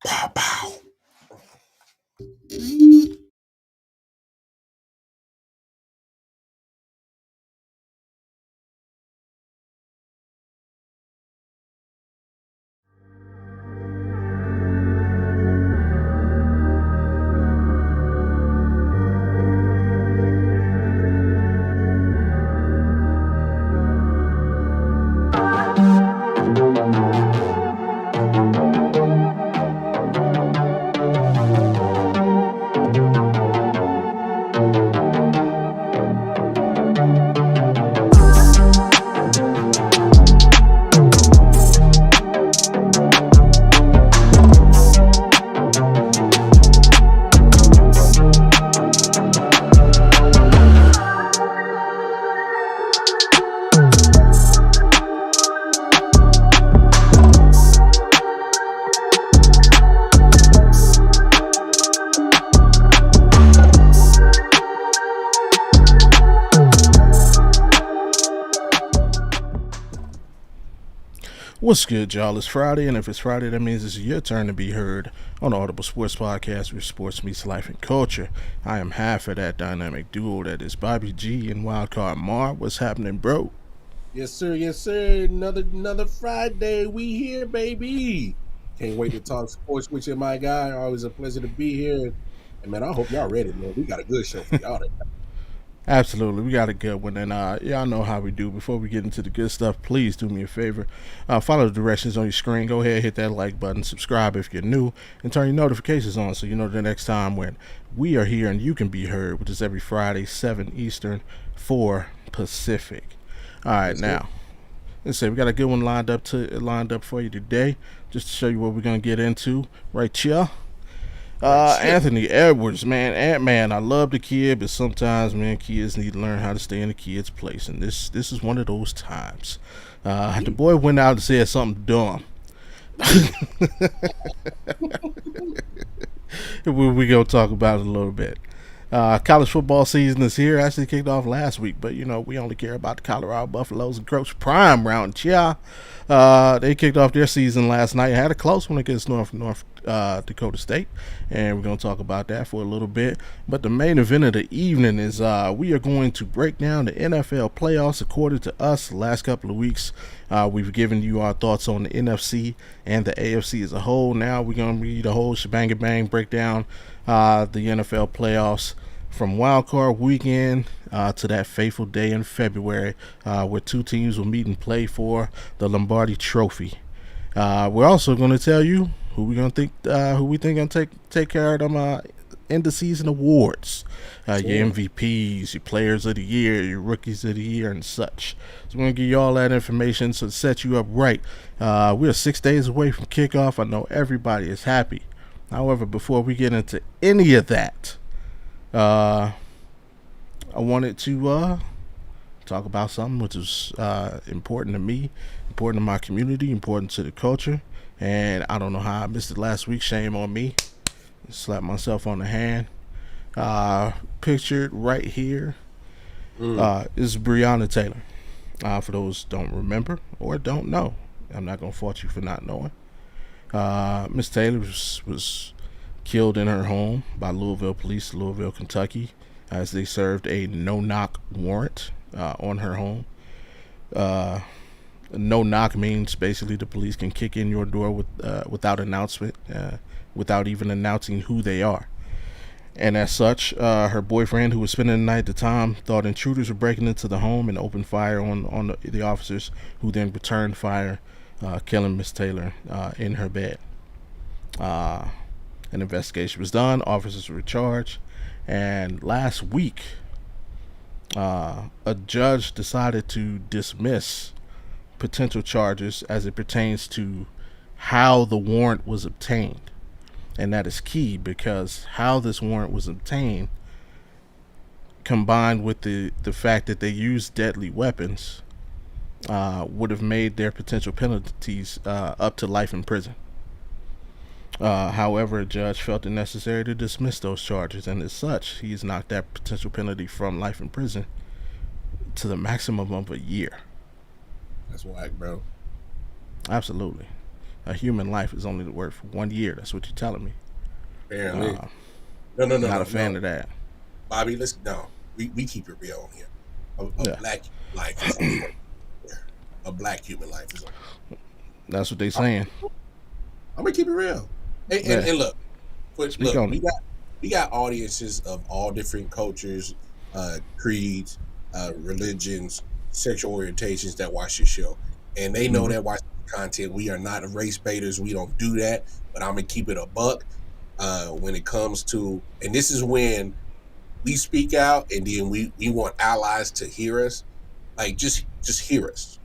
Pow, pow. What's good, y'all? It's Friday, and if it's Friday, that means it's your turn to be heard on the Audible Sports Podcast, where sports meets life and culture. I am half of that dynamic duo that is Bobby G and Wildcard Mar. What's happening, bro? Yes, sir. Yes, sir. Another Friday. We here, baby. Can't wait to talk sports with you, my guy. Always a pleasure to be here. And man, I hope y'all ready, man. We got a good show for y'all today. Absolutely, we got a good one, and y'all know how we do. Before we get into the good stuff, please do me a favor. Follow the directions on your screen. Go ahead, hit that like button, subscribe if you're new, and turn your notifications on so you know the next time when we are here and you can be heard, which is every Friday, 7 Eastern, 4 Pacific. All right, now let's say we got a good one lined up for you today, just to show you what we're gonna get into right here. Anthony Edwards, man, Ant-Man. I love the kid, but sometimes, man, kids need to learn how to stay in the kid's place, and this is one of those times. The boy went out and said something dumb. We're gonna talk about it a little bit. College football season is here. Actually kicked off last week, but you know we only care about the Colorado Buffaloes and Coach Prime round. Yeah, they kicked off their season last night. Had a close one against North Dakota State, and we're going to talk about that for a little bit. But the main event of the evening is we are going to break down the NFL playoffs according to us. The last couple of weeks, we've given you our thoughts on the NFC and the AFC as a whole. Now we're going to read the whole shebang bang, break down the NFL playoffs from WildCard Weekend to that fateful day in February where two teams will meet and play for the Lombardi Trophy. We're also going to tell you who we think gonna take care of them end of season awards, your MVPs, your Players of the Year, your Rookies of the Year, and such. So we're gonna give you all that information to set you up right. We're 6 days away from kickoff. I know everybody is happy. However, before we get into any of that, I wanted to talk about something which is important to me, important to my community, important to the culture. And I don't know how I missed it last week. Shame on me. Slap myself on the hand. Pictured right here is Breonna Taylor. For those don't remember or don't know, I'm not gonna fault you for not knowing. Miss Taylor was killed in her home by Louisville police, Louisville, Kentucky, as they served a no-knock warrant on her home. No knock means basically the police can kick in your door without announcement, without even announcing who they are. And as such, her boyfriend, who was spending the night at the time, thought intruders were breaking into the home and opened fire on the officers, who then returned fire, killing Miss Taylor in her bed. An investigation was done. Officers were charged. And last week, a judge decided to dismiss potential charges as it pertains to how the warrant was obtained. And that is key, because how this warrant was obtained, combined with the fact that they used deadly weapons, would have made their potential penalties up to life in prison. However, a judge felt it necessary to dismiss those charges, and as such, he's knocked that potential penalty from life in prison to the maximum of a year. That's whack, bro. Absolutely. A human life is only worth 1 year. That's what you're telling me. Apparently. Uh, not a fan No. of that. Bobby, let's no. We keep it real on here. A Yeah, black life is only worth a black human life is only. that's what they saying. I'm gonna keep it real. Yeah, And look, speak on it. we got audiences of all different cultures, creeds, religions, sexual orientations that watch your show, and they know Mm-hmm. that watching content. We are not race baiters. We don't do that. But I'm gonna keep it a buck when it comes to, and this is when we speak out, and then we want allies to hear us. Like just hear us,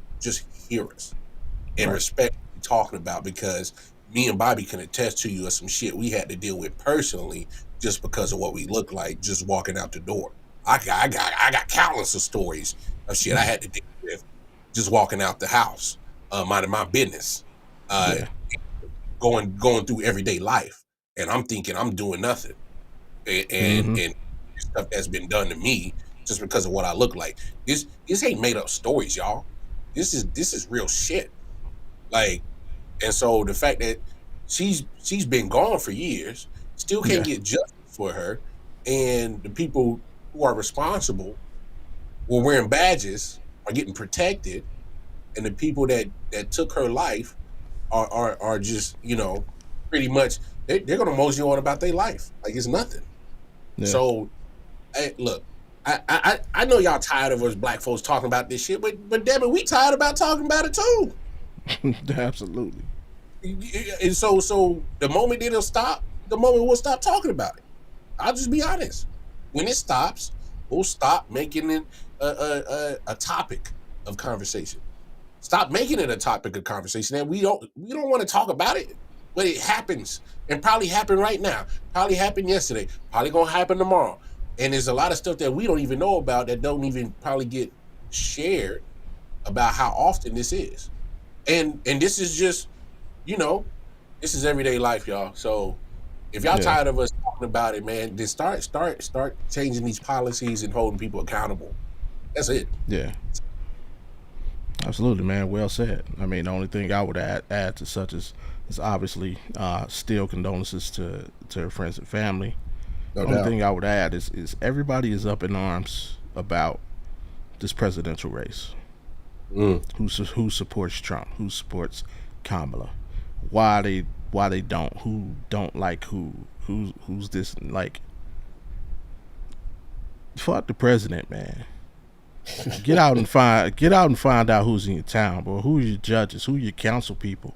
and Right. respect what we're talking about, because me and Bobby can attest to you of some shit we had to deal with personally just because of what we look like just walking out the door. I got countless of stories of shit I had to deal with just walking out the house, minding my business, uh, Yeah. going through everyday life, and I'm thinking I'm doing nothing, Mm-hmm. and stuff that's been done to me just because of what I look like. This ain't made up stories, y'all. This is real shit. Like, and so the fact that she's been gone for years, still can't Yeah. get justice for her, and the people who are responsible were wearing badges are getting protected, and the people that took her life are just, pretty much they're gonna mosey on about their life like it's nothing. Yeah. So hey, look, I know y'all tired of us black folks talking about this shit, but damn it, we tired about talking about it too. Absolutely. And so the moment it'll stop, the moment we'll stop talking about it. I'll just be honest. When it stops, we'll stop making it a topic of conversation. Stop making it a topic of conversation, and we don't want to talk about it, but it happens, and probably happened right now. Probably happened yesterday. Probably gonna happen tomorrow. And there's a lot of stuff that we don't even know about that don't even probably get shared about how often this is. And this is just, you know, this is everyday life, y'all. So if y'all Yeah. tired of us talking about it, man, then start changing these policies and holding people accountable. That's it. Yeah. Absolutely, man. Well said. I mean, the only thing I would add to such is obviously still condolences to her friends and family. No The only doubt. thing I would add is everybody is up in arms about this presidential race. Mm. Who supports Trump? Who supports Kamala? Why they don't? Who don't like who? Who's this like? Fuck the president, man. Get out and find out who's in your town, bro. Who are your judges? Who are your council people?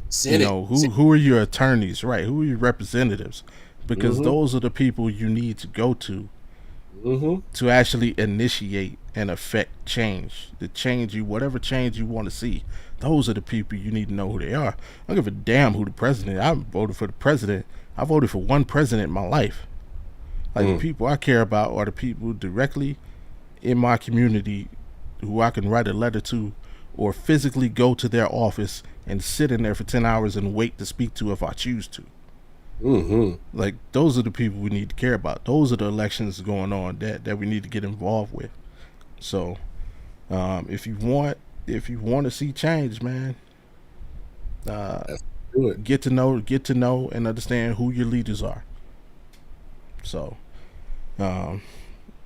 You Senate. know, who are your attorneys, right? Who are your representatives? Because Mm-hmm. those are the people you need to go Mm-hmm. to actually initiate and affect change. The change you whatever change you want to see. Those are the people you need to know who they are. I don't give a damn who the president is. I voted for the president. I voted for one president in my life. Like the Mm. people I care about are the people directly in my community who I can write a letter to or physically go to their office and sit in there for 10 hours and wait to speak to if I choose to. Mm-hmm. Like those are the people we need to care about. Those are the elections going on that we need to get involved with. So if you want to see change, man, uh, That's good. get to know and understand who your leaders are. So um,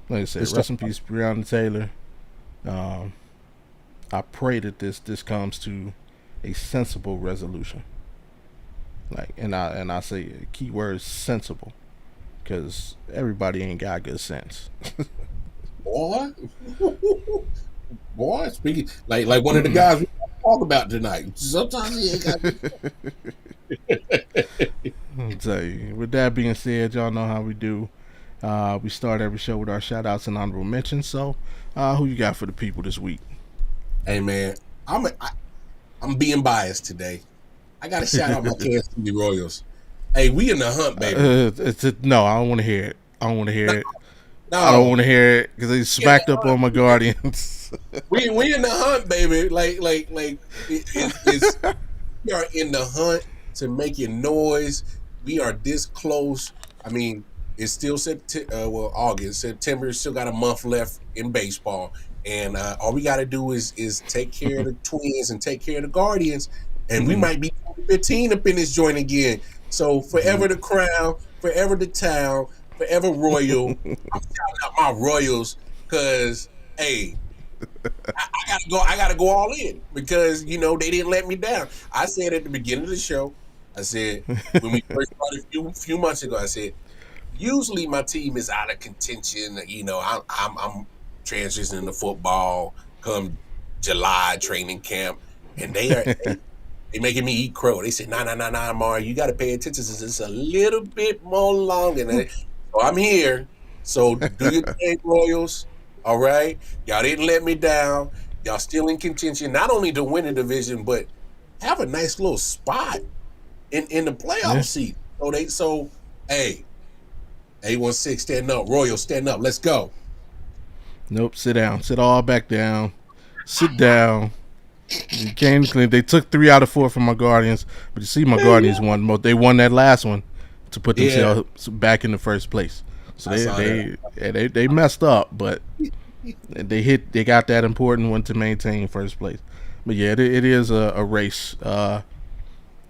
like I Good said, stuff. rest in peace, Breonna Taylor. Um, I pray that this comes to a sensible resolution. Like, and I say key word sensible, because everybody ain't got good sense. Boy. Boy, speaking like one of the guys we talk about tonight. Sometimes he ain't got I'll tell you. With that being said, y'all know how we do. We start every show with our shout outs and honorable mentions. So, who you got for the people this week? Hey man, I'm being biased today. I gotta shout out my Kansas City Royals. Hey, we in the hunt, baby. No, I don't want to hear it. I don't want to hear it. I don't No, want to hear it because they we in smacked the up hunt. on my Guardians. We in the hunt, baby. It's we are in the hunt to making noise. We are this close. I mean, it's still August. September still got a month left in baseball, and all we got to do is take care of the Twins and take care of the Guardians, and we might be 15 up in this joint again. So forever the crown, forever the town, forever royal. I'm shouting out my royals because hey, I gotta go all in because they didn't let me down. I said at the beginning of the show, I said when we first started a few months ago, I said usually my team is out of contention. I'm transitioning to football come July training camp, and they making me eat crow. They said, nah, Mario, you got to pay attention since it's a little bit more longer. So I'm here. So do your thing, Royals. All right, y'all didn't let me down. Y'all still in contention, not only to win the division, but have a nice little spot in the playoff seat. So hey, 816, stand up. Royals, stand up. Let's go. Nope, sit down. Sit all back down. Sit down. You can't clean. They took 3 out of 4 from my Guardians, but you see, my Guardians won. They won that last one to put themselves back in the first place. So they messed up, but they got that important one to maintain first place. But yeah, it is a race.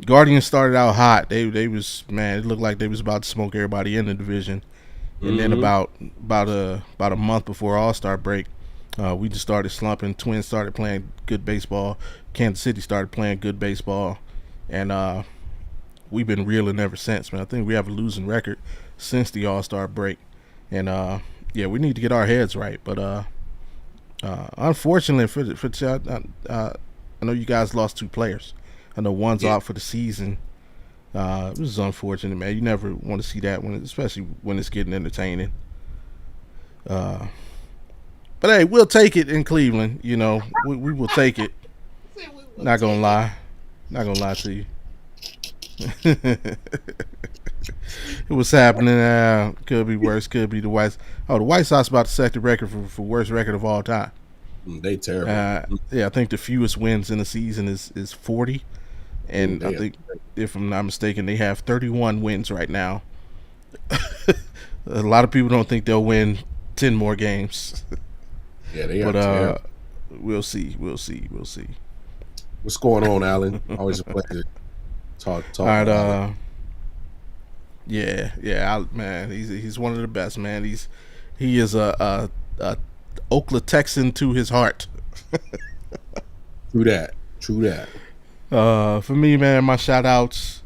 Guardians started out hot. They was, man, it looked like they was about to smoke everybody in the division. And then about a month before All-Star break, we just started slumping. Twins started playing good baseball. Kansas City started playing good baseball, and we've been reeling ever since, man. I think we have a losing record since the All-Star break, and we need to get our heads right. But unfortunately for I know you guys lost 2 players. I know one's out for the season. This is unfortunate, man. You never want to see that especially when it's getting entertaining. But hey, we'll take it in Cleveland. We will take it. Not gonna lie to you. What's happening? Could be worse. Could be the White. Oh, the White Sox about to set the record for worst record of all time. They terrible. I think the fewest wins in the season is 40. And I think, if I'm not mistaken, they have 31 wins right now. A lot of people don't think they'll win 10 more games. Yeah, they are terrible. We'll see. What's going on, Alan? Always a pleasure. Talk. All right. Man, he's one of the best, man. He is a Oakland Texan to his heart. True that. For me, man, my shout outs.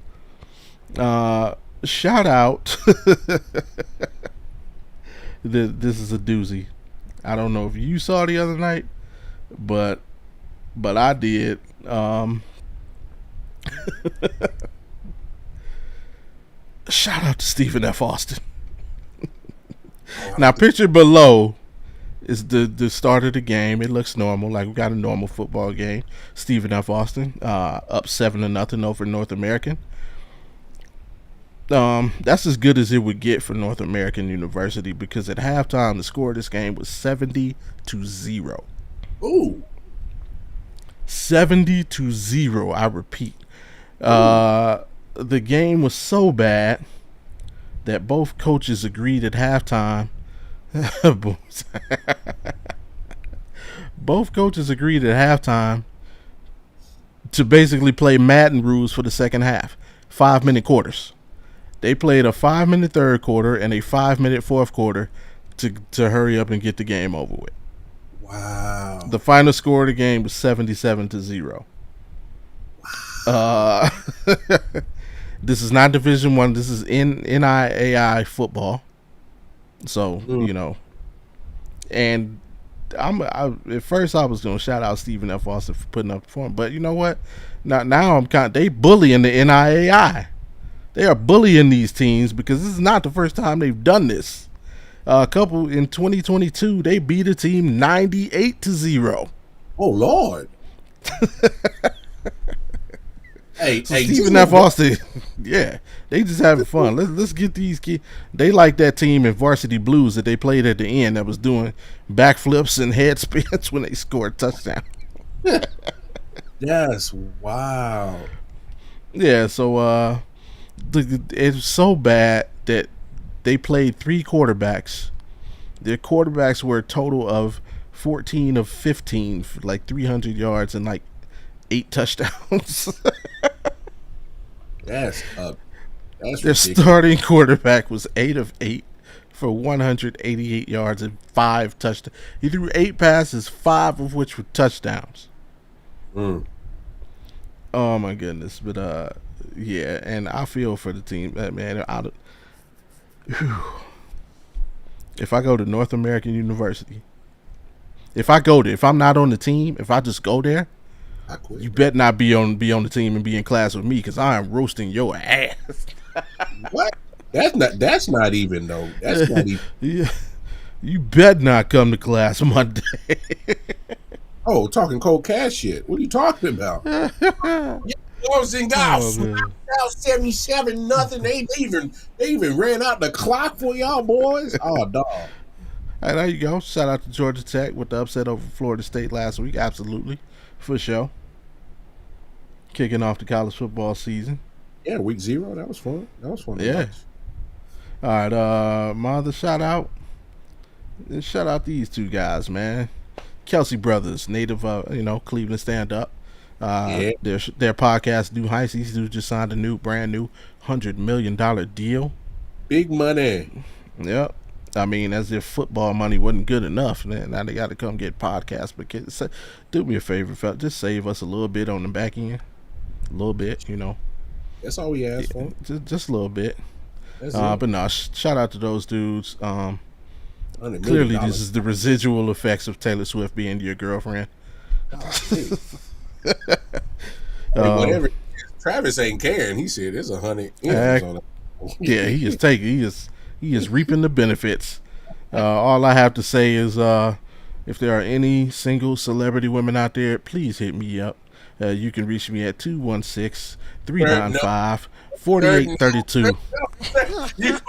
Shout out. This is a doozy. I don't know if you saw the other night, but I did. Shout out to Stephen F. Austin. Now, picture below is the start of the game. It looks normal, like we got a normal football game. Stephen F. Austin up 7-0 over North American. That's as good as it would get for North American University, because at halftime the score of this game was 70-0. Ooh. 70-0. I repeat. The game was so bad that both coaches agreed at halftime. Both coaches agreed at halftime to basically play Madden rules for the second half. 5-minute quarters. They played a 5-minute third quarter and a 5-minute fourth quarter to hurry up and get the game over with. Wow. The final score of the game was 77-0. Wow. This is not Division I. This is NIAI football. So, and at first I was going to shout out Stephen F. Austin for putting up the form, but you know what? Now they bullying the NIAI. They are bullying these teams because this is not the first time they've done this. A couple in 2022, they beat a team 98-0. Oh Lord! Hey, Stephen F. Austin, yeah, they just having fun. Let's get these kids. They like that team in Varsity Blues that they played at the end that was doing backflips and head spins when they scored a touchdown. Yes, wow. Yeah, so it's so bad that they played 3 quarterbacks. Their quarterbacks were a total of 14 of 15 for like 300 yards and like 8 touchdowns. That's Their ridiculous. starting quarterback was 8 of 8 for 188 yards and 5 touchdowns. He threw 8 passes, 5 of which were touchdowns. Mm. Oh my goodness! But yeah, and I feel for the team, man. If I go to North American University, if I'm not on the team, if I just go there, I quit. you bet not be on the team and be in class with me because I am roasting your ass. What? That's not even though. That's not even. Yeah, you bet not come to class Monday. Oh, talking cold cash shit. What are you talking about? Wolves and guys smacked out 77-0. They even ran out the clock for y'all boys. Oh, dog. Hey, there you go. Shout out to Georgia Tech with the upset over Florida State last week. Absolutely, for sure. Kicking off the college football season. Yeah, week 0. That was fun. That was fun. Yeah. All right, my other shout out these two guys, man. Kelsey Brothers, native, Cleveland stand up. Yeah. Their podcast, New Heights. These dudes just signed a brand new $100 million deal. Big money. Yep. I mean, as if football money wasn't good enough. Now they got to come get podcasts. But do me a favor, fella. Just save us a little bit on the back end. A little bit, That's all we asked for. Just a little bit. That's it. But no, shout out to those dudes. $100 million. Clearly, this is the residual effects of Taylor Swift being your girlfriend. Whatever. Travis ain't caring. He said there's 100 M's on it. Yeah, he is reaping the benefits. All I have to say is, if there are any single celebrity women out there, please hit me up. You can reach me at 216-395-4832. You're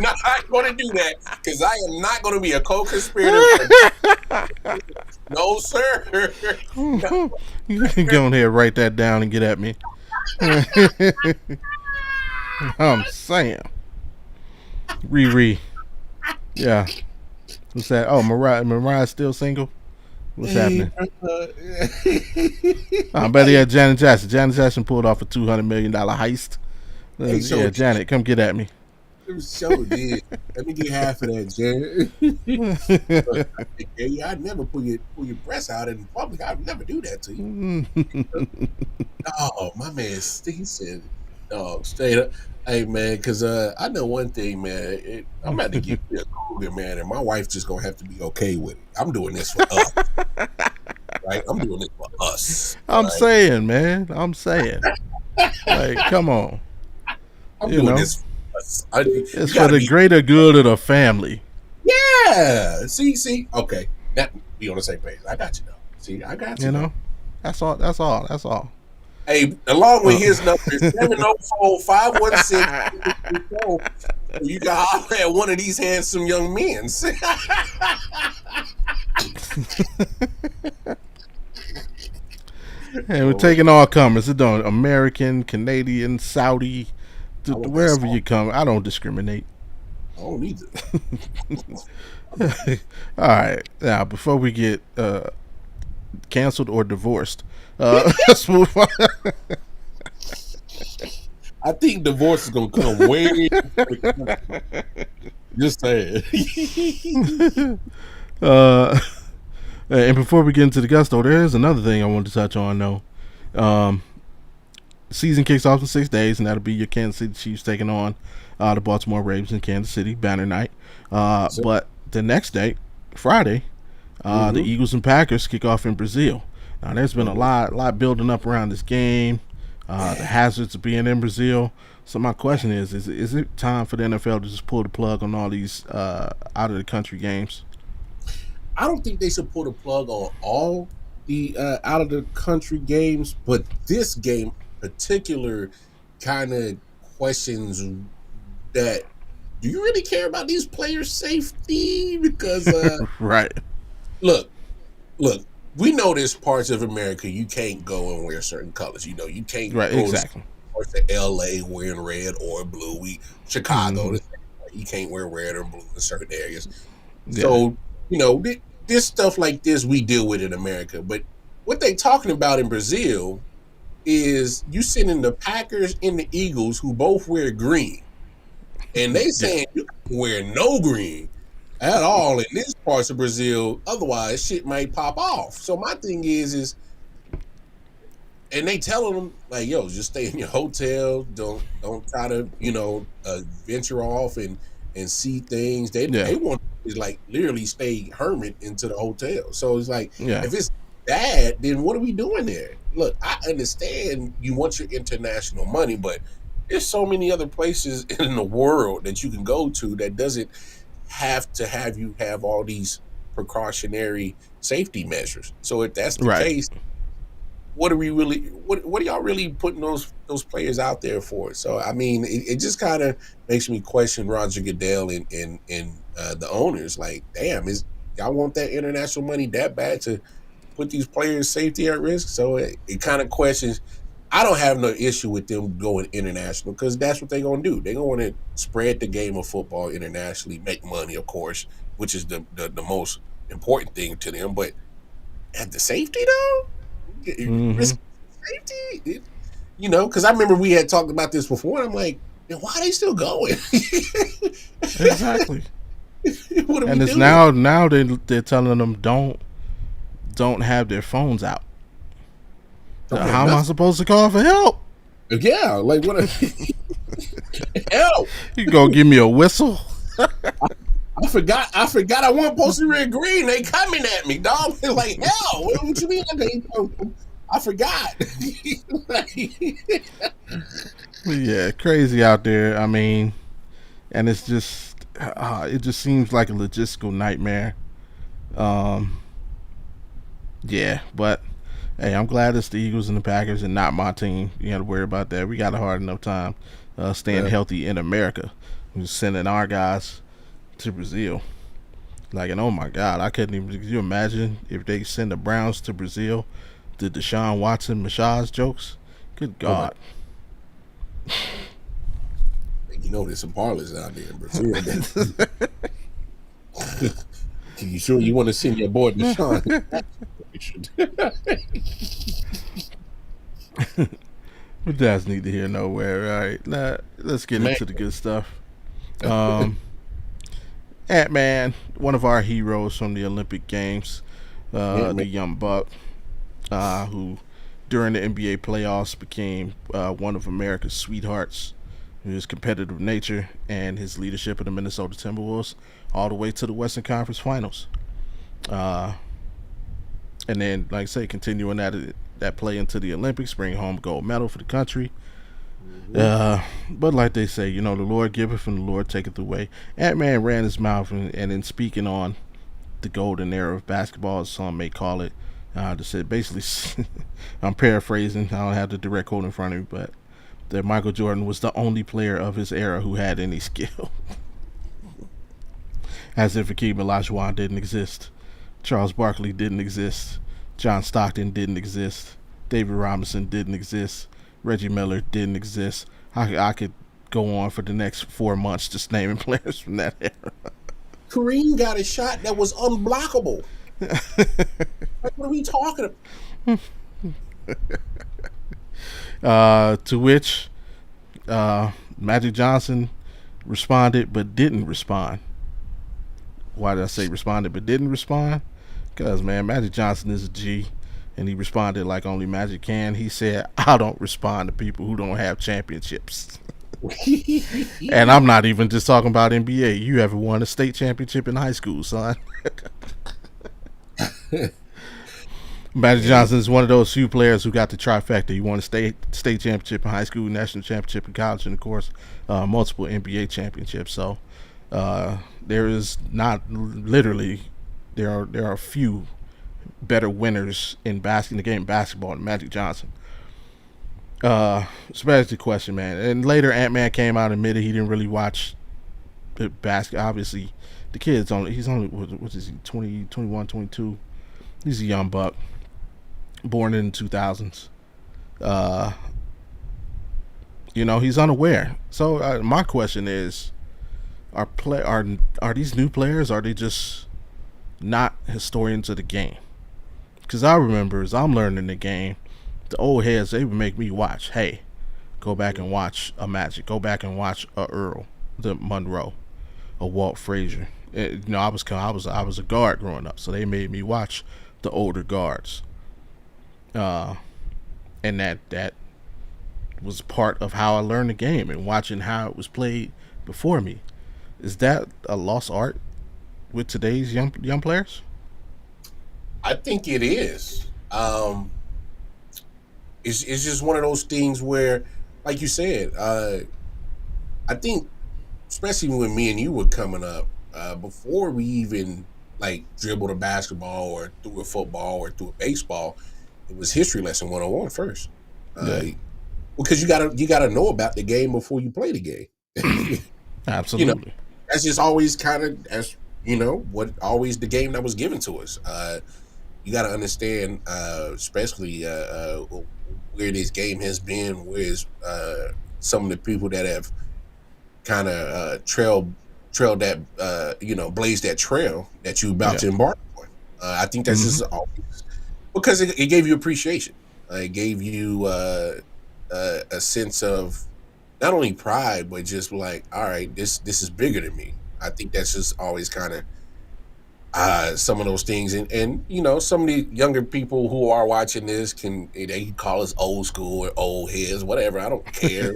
not going to do that because I am not going to be a co-conspirator. No, sir. You can go ahead and write that down and get at me. I'm saying. Riri. Yeah. What's that? Oh, Mariah's still single? What's happening? I bet he had Janet Jackson. Janet Jackson pulled off a $200 million heist. Hey, yeah, Janet, come get at me. So did. Let me get half of that, Janet. I'd never pull your breasts out in public. I'd never do that to you. Oh, my man, he said, straight up. Hey, man, because I know one thing, man. I'm about to get me a cougar, man, and my wife just going to have to be okay with it. I'm doing this for us. Right? I'm doing this for us. I'm saying, man. I'm saying. Like, come on. I'm doing this for us. It's for the greater good of the family. Yeah. See. Okay. That be on the same page. I got you, though. See, I got you. That's all. Hey, along with his number, 704-516. You can holler at one of these handsome young men. Hey, we're taking all comers. It don't American, Canadian, Saudi, wherever you come. I don't discriminate. I don't either. All right. Now, before we get canceled or divorced, let's move on. I think divorce is gonna come way. Just saying. And before we get into the gusto, there is another thing I wanted to touch on, though. Season kicks off in 6 days, and that'll be your Kansas City Chiefs taking on the Baltimore Ravens in Kansas City, banner night. But the next day, Friday, the Eagles and Packers kick off in Brazil. Now, there's been a lot building up around this game, the hazards of being in Brazil. So my question is it time for the NFL to just pull the plug on all these out-of-the-country games? I don't think they should pull the plug on all the out-of-the-country games, but this game in particular kind of questions that, do you really care about these players' safety? Because, right. Look, we know there's parts of America you can't go and wear certain colors. You can't go exactly. to LA wearing red or blue. Chicago, you can't wear red or blue in certain areas. Yeah. So, this stuff like this we deal with in America, but what they talking about in Brazil is you sending the Packers and the Eagles who both wear green, and they Yeah. saying you can wear no green at all in these parts of Brazil. Otherwise, shit might pop off. So my thing is, and they telling them like, yo, just stay in your hotel. Don't try to venture off and see things. Yeah. They want to like literally stay hermit into the hotel. So it's like Yeah. if it's bad, then what are we doing there? Look, I understand you want your international money, but there's so many other places in the world that you can go to that doesn't have to have you have all these precautionary safety measures. So if that's the Right. case, what are we really what are y'all really putting those players out there for? So I mean, it just kind of makes me question Roger Goodell and the owners. Like, damn, is y'all want that international money that bad to put these players' safety at risk? So it kind of questions. I don't have no issue with them going international because that's what they're gonna do. They're gonna spread the game of football internationally, make money, of course, which is the most important thing to them. But at the safety though, Mm-hmm. risk safety, because I remember we had talked about this before. And I'm like, man, why are they still going? Exactly. What are we And it's doing? now they're telling them don't have their phones out. Don't have How am I nothing. supposed to call for help? Yeah, like what? Hell, You gonna give me a whistle? I forgot. I wasn't supposed to wear green. They coming at me, dog. Like hell. What you mean? I forgot. Yeah, crazy out there. I mean, and it's just it just seems like a logistical nightmare. Um, yeah, but hey, I'm glad it's the Eagles and the Packers and not my team. You have to worry about that. We got a hard enough time staying Yeah. healthy in America. We're sending our guys to Brazil. Like, and oh my God, I couldn't even. Could you imagine if they send the Browns to Brazil? The Deshaun Watson massage jokes? Good Oh my! God. There's some parlors out there in Brazil. You sure you want to send your boy Deshaun? But that's neither here nowhere. All right, let's get Man, into the good stuff. Um, Ant-Man, one of our heroes from the Olympic Games, man, the young buck, who during the NBA playoffs became one of America's sweethearts. His competitive nature and his leadership of the Minnesota Timberwolves all the way to the Western Conference Finals. Uh, and then, like I say, continuing that play into the Olympics, bring home gold medal for the country. Mhm. But like they say, the Lord giveth and the Lord taketh away. Ant-Man ran his mouth and in speaking on the golden era of basketball, as some may call it, to say basically, I'm paraphrasing. I don't have the direct quote in front of me, but that Michael Jordan was the only player of his era who had any skill. As if Hakeem Olajuwon didn't exist, Charles Barkley didn't exist, John Stockton didn't exist, David Robinson didn't exist, Reggie Miller didn't exist. I could go on for the next 4 months just naming players from that era. Kareem got a shot that was unblockable. Like, what are we talking about? To which Magic Johnson responded but didn't respond. Why did I say responded but didn't respond? Because, man, Magic Johnson is a G, and he responded like only Magic can. He said, I don't respond to people who don't have championships. And I'm not even just talking about NBA. You ever won a state championship in high school, son? Magic Johnson is one of those few players who got the trifecta. He won a state championship in high school, national championship in college, and of course, multiple NBA championships. So there is not literally there are a few better winners in the game of basketball than Magic Johnson. So that's the question, man. And later, Ant-Man came out and admitted he didn't really watch the basket. Obviously, the kid's he's only what is he 20, 21, 22. He's a young buck, born in the 2000s. He's unaware. So my question is, are these new players? Are they just not historians of the game? because I remember as I'm learning the game, the old heads they would make me watch. Hey, go back and watch a Magic. Go back and watch a Earl, the Monroe, a Walt Frazier. I was a guard growing up, so they made me watch the older guards, uh, and that was part of how I learned the game and watching how it was played before me. Is that a lost art with today's young players? I think it is. It's just one of those things where, like you said, I think especially when me and you were coming up, before we even like dribbled a basketball or threw a football or threw a baseball, it was history lesson 101 first. Yeah, Because you gotta know about the game before you play the game. you know, absolutely. that's just always kind of as what always the game that was given to us. You got to understand, especially where this game has been, where's some of the people that have kind of trailed that blazed that trail that you about Yeah. to embark on. I think that's Mm-hmm. just always because it gave you appreciation. It gave you a sense of not only pride but just like, all right, this is bigger than me. I think that's just always kind of some of those things, and some of the younger people who are watching this they can call us old school or old heads, whatever. I don't care.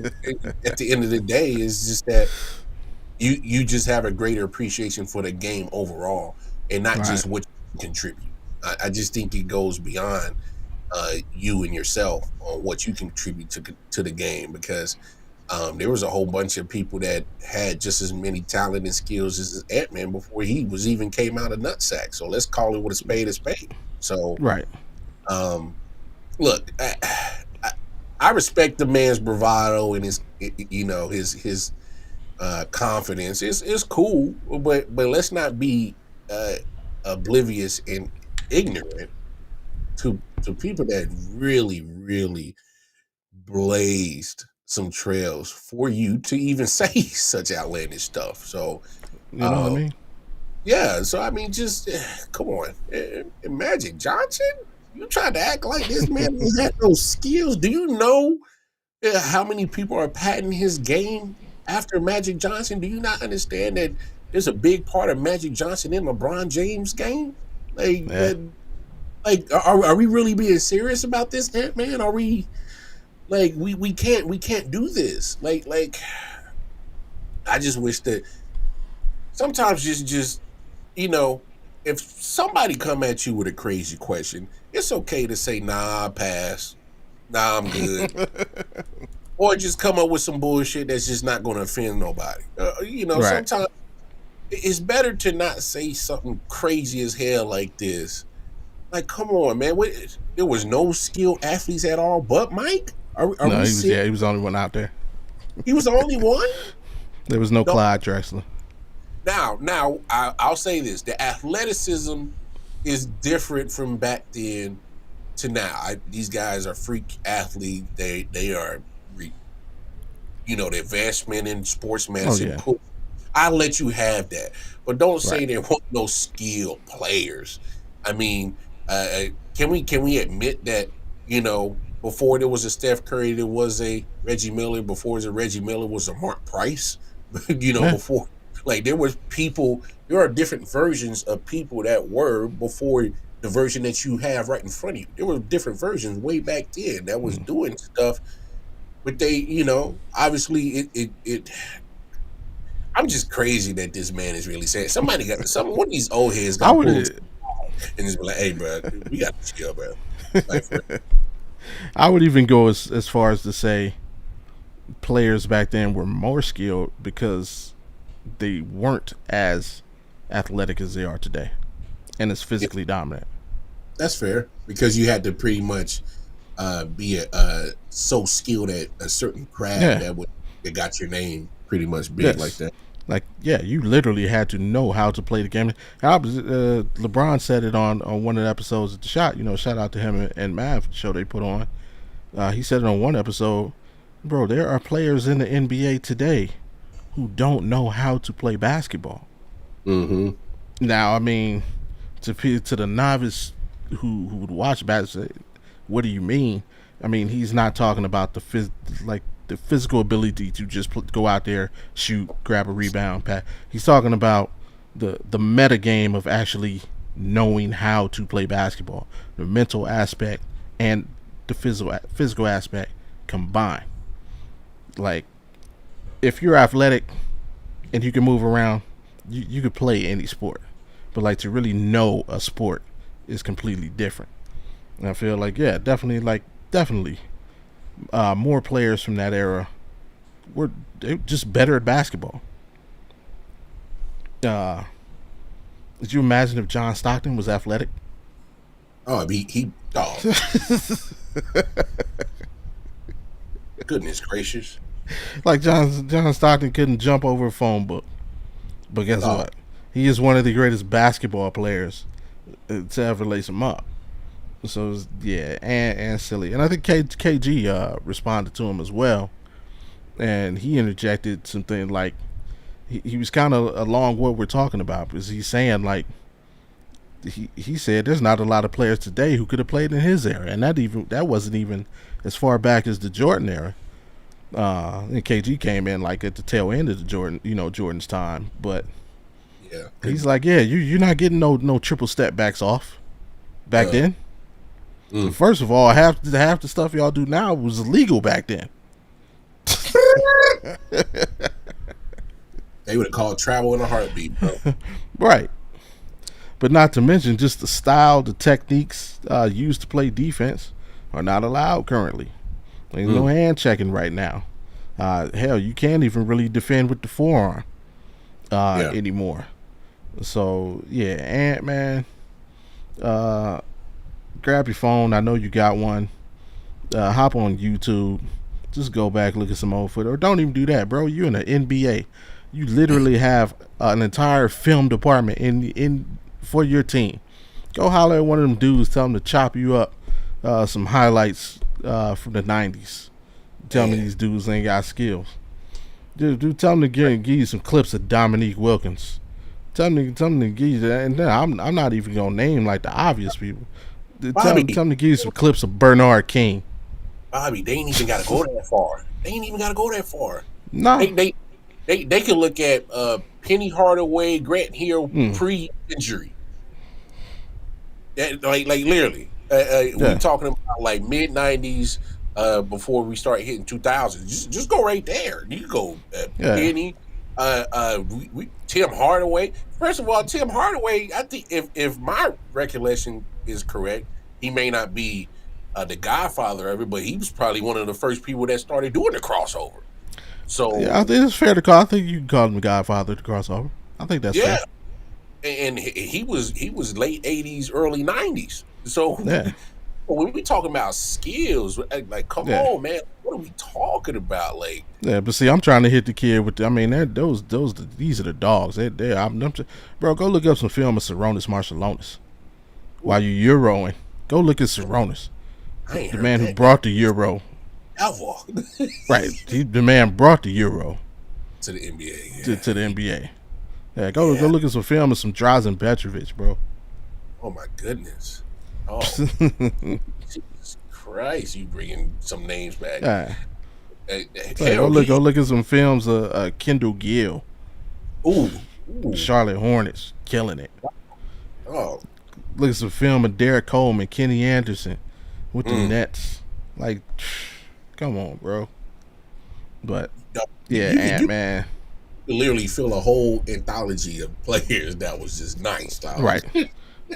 At the end of the day, it's just that you just have a greater appreciation for the game overall, and not Right. just what you contribute. I just think it goes beyond you and yourself on what you contribute to the game because there was a whole bunch of people that had just as many talent and skills as Ant-Man before he was even came out of nutsack. So let's call it what a spade is spade. So Right. um, look, I respect the man's bravado and his confidence. It's cool, but let's not be oblivious and ignorant to people that really really blazed some trails for you to even say such outlandish stuff. So, You know what I uh, mean? yeah. So I mean, just come on, Magic Johnson. You tried to act like this man had no skills. Do you know how many people are patting his game after Magic Johnson? Do you not understand that there's a big part of Magic Johnson in LeBron James' game? Like Yeah. that. Like, are we really being serious about this, Ant Man? Are we? Like we can't do this. Like I just wish that sometimes just if somebody come at you with a crazy question, it's okay to say nah, pass, nah, I'm good, or just come up with some bullshit that's just not going to offend nobody. Right. Sometimes it's better to not say something crazy as hell like this. Like, come on, man. There was no skilled athletes at all, but Mike. Are No, we he was. serious? Yeah, he was the only one out there. He was the only one. There was no No, Clyde Drexler. now, I'll say this: the athleticism is different from back then to now. These guys are freak athletes. They are, the advancement in sports Oh medicine. yeah. I'll let you have that, but don't Right. say there weren't no skilled players. I mean, can we admit that before there was a Steph Curry, there was a Reggie Miller. Before there was a Reggie Miller, was a Mark Price. Yeah. Before, like, there was people. There are different versions of people that were before the version that you have right in front of you. There were different versions way back then that was doing stuff, but they, obviously it. I'm just crazy that this man is really saying somebody got some one of these old heads I got pulled would. and just be like, "Hey, bro, we got to chill, bro." Like, I would even go as far as to say players back then were more skilled because they weren't as athletic as they are today, and as yeah, physically dominant. that's fair because you had to pretty much be so skilled at a certain craft Yeah. that got your name pretty much big like Yes. that. Like, yeah, you literally had to know how to play the game. LeBron said it on one of the episodes of The Shot. Shout out to him and Mav show they put on. He said it on one episode. Bro, there are players in the NBA today who don't know how to play basketball. Mm-hmm. Now, I mean, to the novice who would watch basketball say, "What do you mean?" I mean, he's not talking about the physical ability to just go out there, shoot, grab a rebound, pass. He's talking about the meta game of actually knowing how to play basketball, the mental aspect and the physical aspect combined. Like, if you're athletic and you can move around, you could play any sport. But like, to really know a sport is completely different. And I feel like, yeah, definitely, more players from that era were just better at basketball. Did you imagine if John Stockton was athletic? Oh, oh. Goodness gracious. Like, John Stockton couldn't jump over a phone book. But guess what? He is one of the greatest basketball players to ever lace him up. So, yeah, and silly. And I think KG responded to him as well. And he interjected something like, he was kind of along what we're talking about, because he's saying, like, he said there's not a lot of players today who could have played in his era. And that wasn't even as far back as the Jordan era. And KG came in like at the tail end of the Jordan's time. But yeah, he's like, yeah, you're not getting no triple step backs off back then. First of all, half the stuff y'all do now was illegal back then. They would have called travel in a heartbeat, bro. Right. But not to mention, just the style, the techniques used to play defense are not allowed currently. There's no hand checking right now. Hell, you can't even really defend with the forearm anymore. So, yeah, Ant-Man, grab your phone. I know you got one. Hop on YouTube. Just go back, look at some old footage. Or don't even do that, bro. You're in the NBA. You literally have an entire film department in for your team. Go holler at one of them dudes. Tell them to chop you up some highlights from the 90s. Tell me these dudes ain't got skills. Dude, tell them to give you some clips of Dominique Wilkins. Tell them to give you that. And then I'm not even gonna name like the obvious people. Tell them to give you some clips of Bernard King. Bobby, they ain't even got to go that far. No. They can look at Penny Hardaway, Grant Hill pre-injury. Like literally, we're talking about like mid '90s before we start hitting 2000s. Just go right there. You go Penny, Tim Hardaway. First of all, Tim Hardaway. I think if my recollection is correct, he may not be the godfather of it, but he was probably one of the first people that started doing the crossover. So yeah, I think it's fair to call. I think you can call him the godfather of the crossover. I think that's fair. And he was late 80s, early 90s. So when we talking about skills, like come on, man, what are we talking about? Like, yeah, but see, I'm trying to hit the kid with. These are the dogs. Bro, go look up some film of Sarunas Marciulionis while you Euroing. Go look at Sarunas, the man who brought the Euro. Right, the man brought the Euro to the NBA. To the NBA. Yeah, go look at some film of some Drazen Petrovic, bro. Oh my goodness! Oh, Jesus Christ! You bringing some names back? Go look at some films of Kendall Gill. Ooh, Charlotte Hornets killing it. Oh, look at some film of Derek Coleman, Kenny Anderson with the Nets. Like, come on, bro. But Ant-Man. You literally feel a whole anthology of players that was just nice, dog. Right.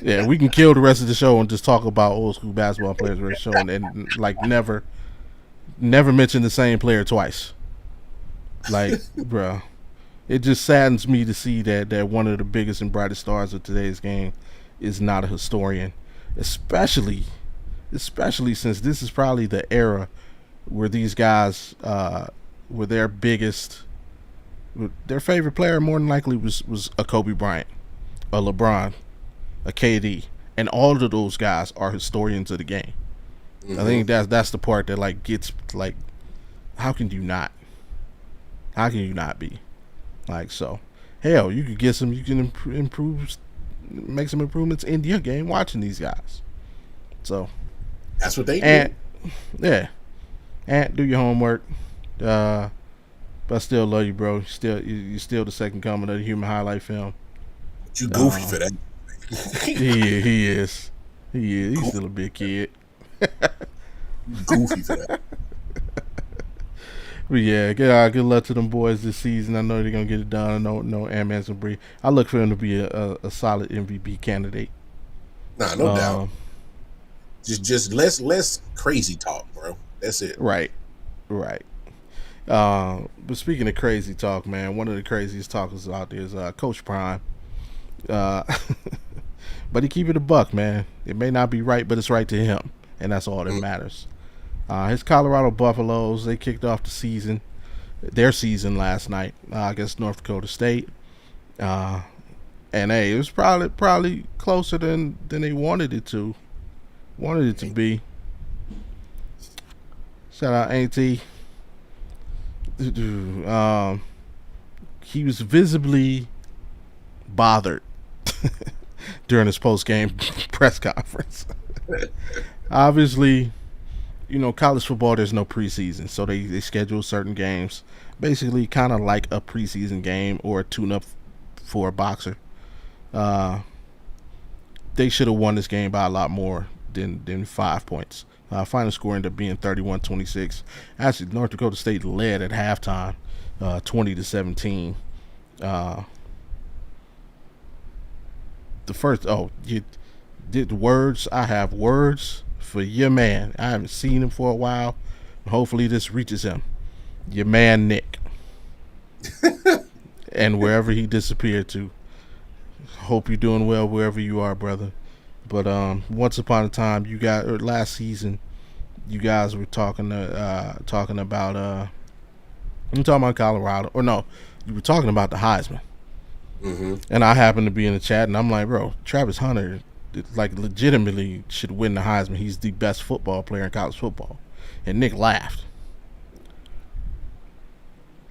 Yeah, we can kill the rest of the show and just talk about old school basketball players we're showing and like never mention the same player twice. Like, bro, it just saddens me to see that one of the biggest and brightest stars of today's game is not a historian, especially since this is probably the era where these guys were their favorite player more than likely was a Kobe Bryant, a LeBron, a KD, and all of those guys are historians of the game. I think that's the part that like gets like, how can you not be like? So hell, you can make some improvements in your game watching these guys. So that's what they and do. yeah, and do your homework. But I still love you, bro. You're still the second coming of the human highlight film. But you goofy Uh, for that. he is. He is. He's goofy, still a big kid. goofy for that. But yeah, good luck to them boys this season. I know they're gonna get it done. I know Ant-Man's gonna breathe. I look for him to be a solid MVP candidate. Nah, no doubt. Just less crazy talk, bro. That's it. Right, right. But speaking of crazy talk, man, one of the craziest talkers out there is Coach Prime. Uh, but he keep it a buck, man. It may not be right, but it's right to him, and that's all that matters. His Colorado Buffaloes, they kicked off their season last night against North Dakota State. And hey, it was probably closer than they wanted it to be. Shout out AT. He was visibly bothered during his post-game press conference. Obviously, college football, there's no preseason, so they schedule certain games, basically kind of like a preseason game or a tune-up for a boxer. They should have won this game by a lot more than 5 points. Final score ended up being 31-26. Actually, North Dakota State led at halftime, 20-17. The first, you did words. I have words for your man. I haven't seen him for a while. Hopefully, this reaches him. Your man Nick, and wherever he disappeared to. Hope you're doing well wherever you are, brother. But once upon a time, last season, you guys were talking about I'm talking about Colorado, or no, you were talking about the Heisman. Mm-hmm. And I happened to be in the chat, and I'm like, bro, Travis Hunter, like, legitimately should win the Heisman. He's the best football player in college football. And Nick laughed.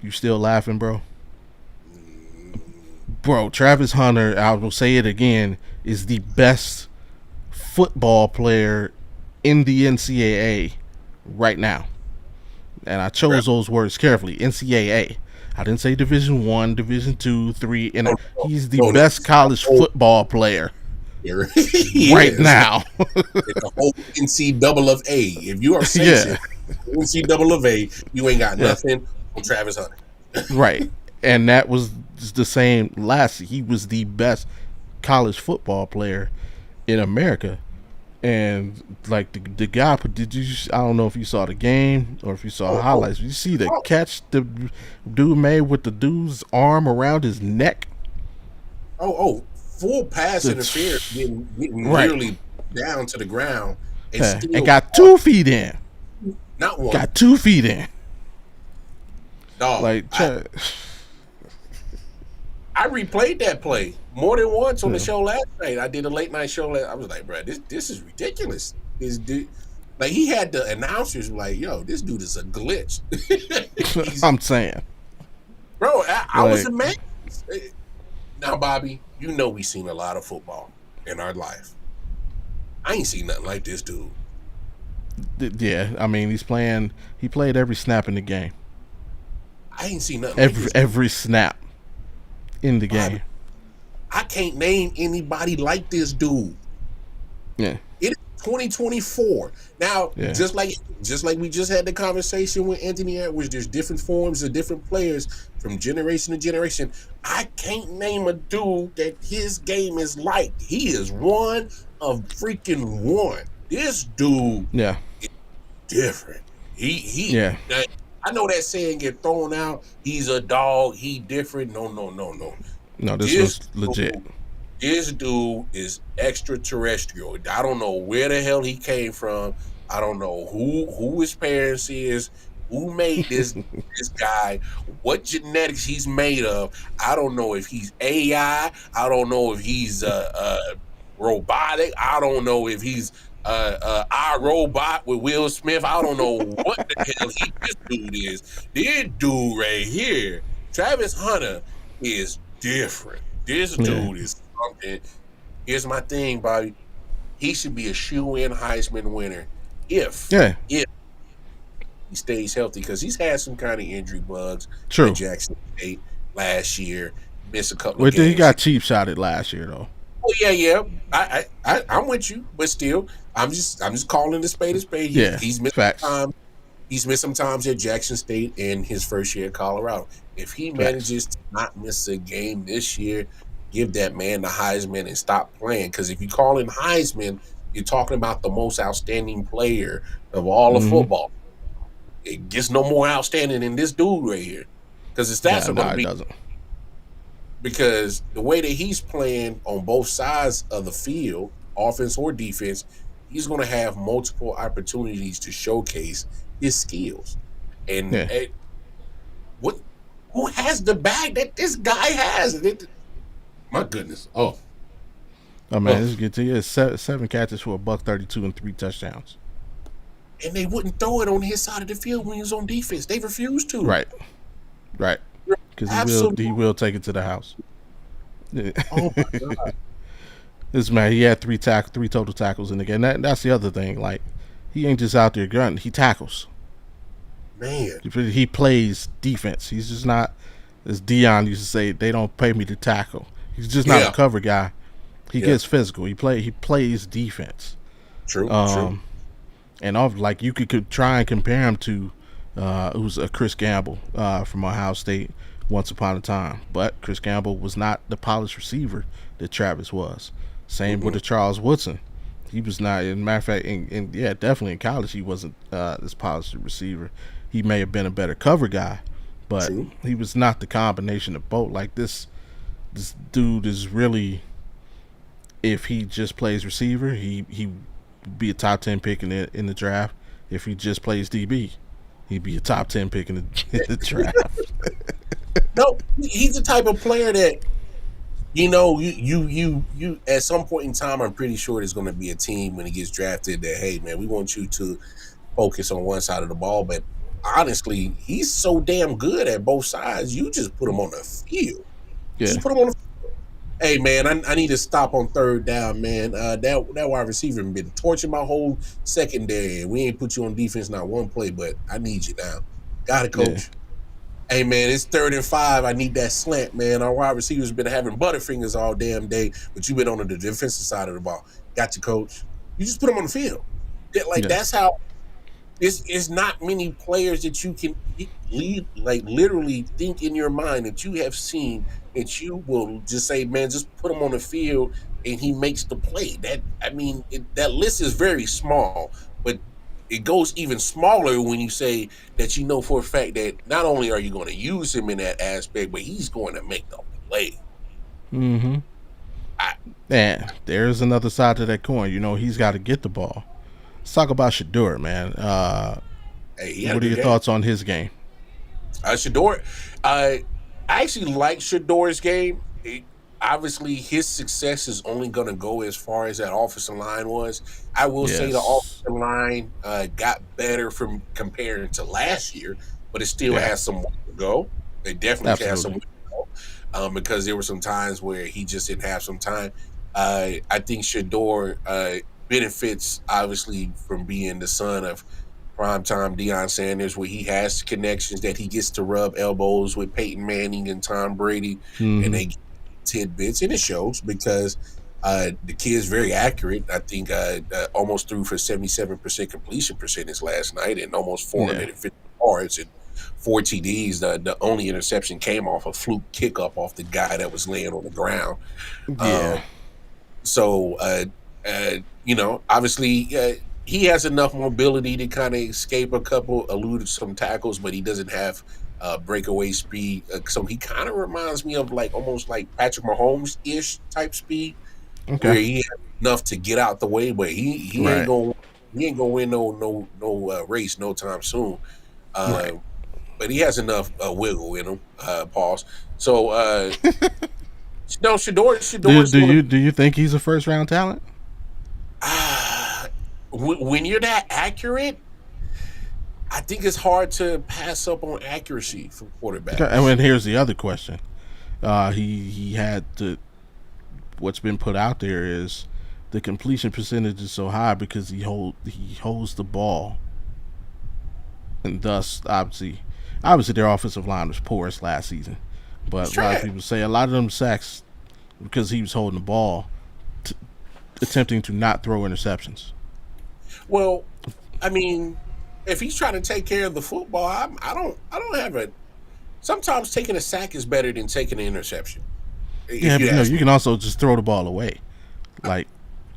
You still laughing, bro? Bro, Travis Hunter, I will say it again, is the best football player in the NCAA right now. And I chose those words carefully. NCAA. I didn't say Division 1, Division 2, 3, and he's the best college football player right now. The whole NCAA. If you are sanctioned NCAA, you ain't got nothing on Travis Hunter. Right. And that was the same last. He was the best college football player in America. And like the guy, I don't know if you saw the game or if you saw highlights. You see the catch the dude made with the dude's arm around his neck. Full pass interference, getting nearly down to the ground, and got 2 feet in. Not one. Got 2 feet in. Dog, like I replayed that play more than once on the show last night. I did a late night show. I was like, bro, this is ridiculous. This dude, like, he had the announcers like, yo, this dude is a glitch. I'm saying, bro, I was amazed. Now, Bobby, you know we seen a lot of football in our life. I ain't seen nothing like this dude. Yeah, I mean, he played every snap in the game. I ain't seen nothing. Every snap in the game. I can't name anybody like this dude. Yeah. It is 2024. Now, just like we just had the conversation with Anthony Edwards, there's different forms of different players from generation to generation. I can't name a dude that his game is like. He is one of freaking one. This dude is different. He I know that saying get thrown out. He's a dog. He different. No. No, this was legit. This dude is extraterrestrial. I don't know where the hell he came from. I don't know who his parents is. Who made this guy? What genetics he's made of? I don't know if he's AI. I don't know if he's robotic. I don't know if he's iRobot with Will Smith. I don't know what the hell this dude is. This dude right here, Travis Hunter, is different. This dude is something. Here's my thing, Bobby. he should be a shoe-in Heisman winner if Yeah, if he stays healthy, because he's had some kind of injury bugs at true. Jackson State last year, missed a couple of But he games. got cheap shotted last year though. Oh yeah. I'm with you, but still, I'm just calling the spade a spade. Yeah, He's missed facts, time. He's missed some times at Jackson State in his first year at Colorado. If he facts. manages to not miss a game this year, give that man the Heisman and stop playing. Because if you call him Heisman, you're talking about the most outstanding player of all of Mm-hmm. football. It gets no more outstanding than this dude right here. Because his stats Yeah, are going no, to it be, doesn't. because the way that he's playing on both sides of the field, offense or defense, he's going to have multiple opportunities to showcase his skills. And Yeah. what? Who has the bag that this guy has? My goodness! Oh man, Oh, this is good to you. It's seven catches for $132 and 3 touchdowns. and they wouldn't throw it on his side of the field when he was on defense. They refused to. Right, right. Because Absolutely. he will take it to the house. Oh my god, This man, he had three total tackles in the game. That's the other thing. Like, he ain't just out there grunting. He tackles. man! He plays defense. He's just not, as Dion used to say, they don't pay me to tackle. He's just not Yeah, a cover guy. He yeah. gets physical. He plays defense. True, true. Um, and off like you could try and compare him to who's a Chris Gamble from Ohio State once upon a time, but Chris Gamble was not the polished receiver that Travis was. Same with Mm-mm. the Charles Woodson. He was not. As a matter of fact, yeah, definitely in college he wasn't this polished receiver. He may have been a better cover guy, but True. he was not the combination of both. Like this dude is really, if he just plays receiver, he would be a top 10 pick in the draft. If he just plays DB, he'd be a top 10 pick in the draft. No, he's the type of player that, you at some point in time, I'm pretty sure there's going to be a team when he gets drafted that, hey man, we want you to focus on one side of the ball, but honestly, he's so damn good at both sides. You just put him on the field. Yeah, Just put him on the Hey man, I need to stop on third down, man. That wide receiver been torching my whole secondary. We ain't put you on defense not one play, but I need you now. Got it, yeah, coach. Hey man, it's 3rd and 5. I need that slant, man. Our wide receivers been having butterfingers all damn day, but you've been on the defensive side of the ball. Got you, coach. You just put them on the field. Like yeah. that's how. It's not many players that you can lead, like literally think in your mind that you have seen that you will just say, man, just put him on the field and he makes the play. That list is very small, but it goes even smaller when you say that you know for a fact that not only are you going to use him in that aspect, but he's going to make the play. Mm-hmm. I, Yeah, there's another side to that coin. He's got to get the ball. Let's talk about Shador, man. hey, he had a What are good your game. thoughts on his game? Shador, I actually like Shador's game. Obviously, his success is only going to go as far as that offensive line was. I will say the Yes. offensive line got better from comparing to last year, but it still Yeah, has some way to go. It definitely has some way absolutely. to go, because there were some times where he just didn't have some time. I think Shador benefits obviously from being the son of primetime Deion Sanders, where he has connections that he gets to rub elbows with Peyton Manning and Tom Brady, and Mm-hmm. they get tidbits, and it shows because the kid's very accurate. I think almost threw for 77% completion percentage last night and almost Yeah, 450 yards and 4 TDs. The only interception came off a fluke kick up off the guy that was laying on the ground. yeah, Um, so, obviously, he has enough mobility to kind of escape elude some tackles, but he doesn't have breakaway speed. So he kind of reminds me of almost like Patrick Mahomes ish type speed, where okay, he has enough to get out the way, but he ain't right, gonna win no race no time soon. Uh, right. but he has enough wiggle in him. Pause. So no, Do Shador's do going to. you do you think he's a first round talent? When you're that accurate, I think it's hard to pass up on accuracy from Okay, and quarterbacks. then here's the other question. He had to. What's been put out there is the completion percentage is so high because he holds the ball, and thus obviously their offensive line was porous last season. It's But a lot of trash. people say a lot of them sacks because he was holding the ball, t- attempting to not throw interceptions. Well, I mean, if he's trying to take care of the football, I don't have a. Sometimes taking a sack is better than taking an interception. If Yeah, you but ask you me, can also just throw the ball away. Like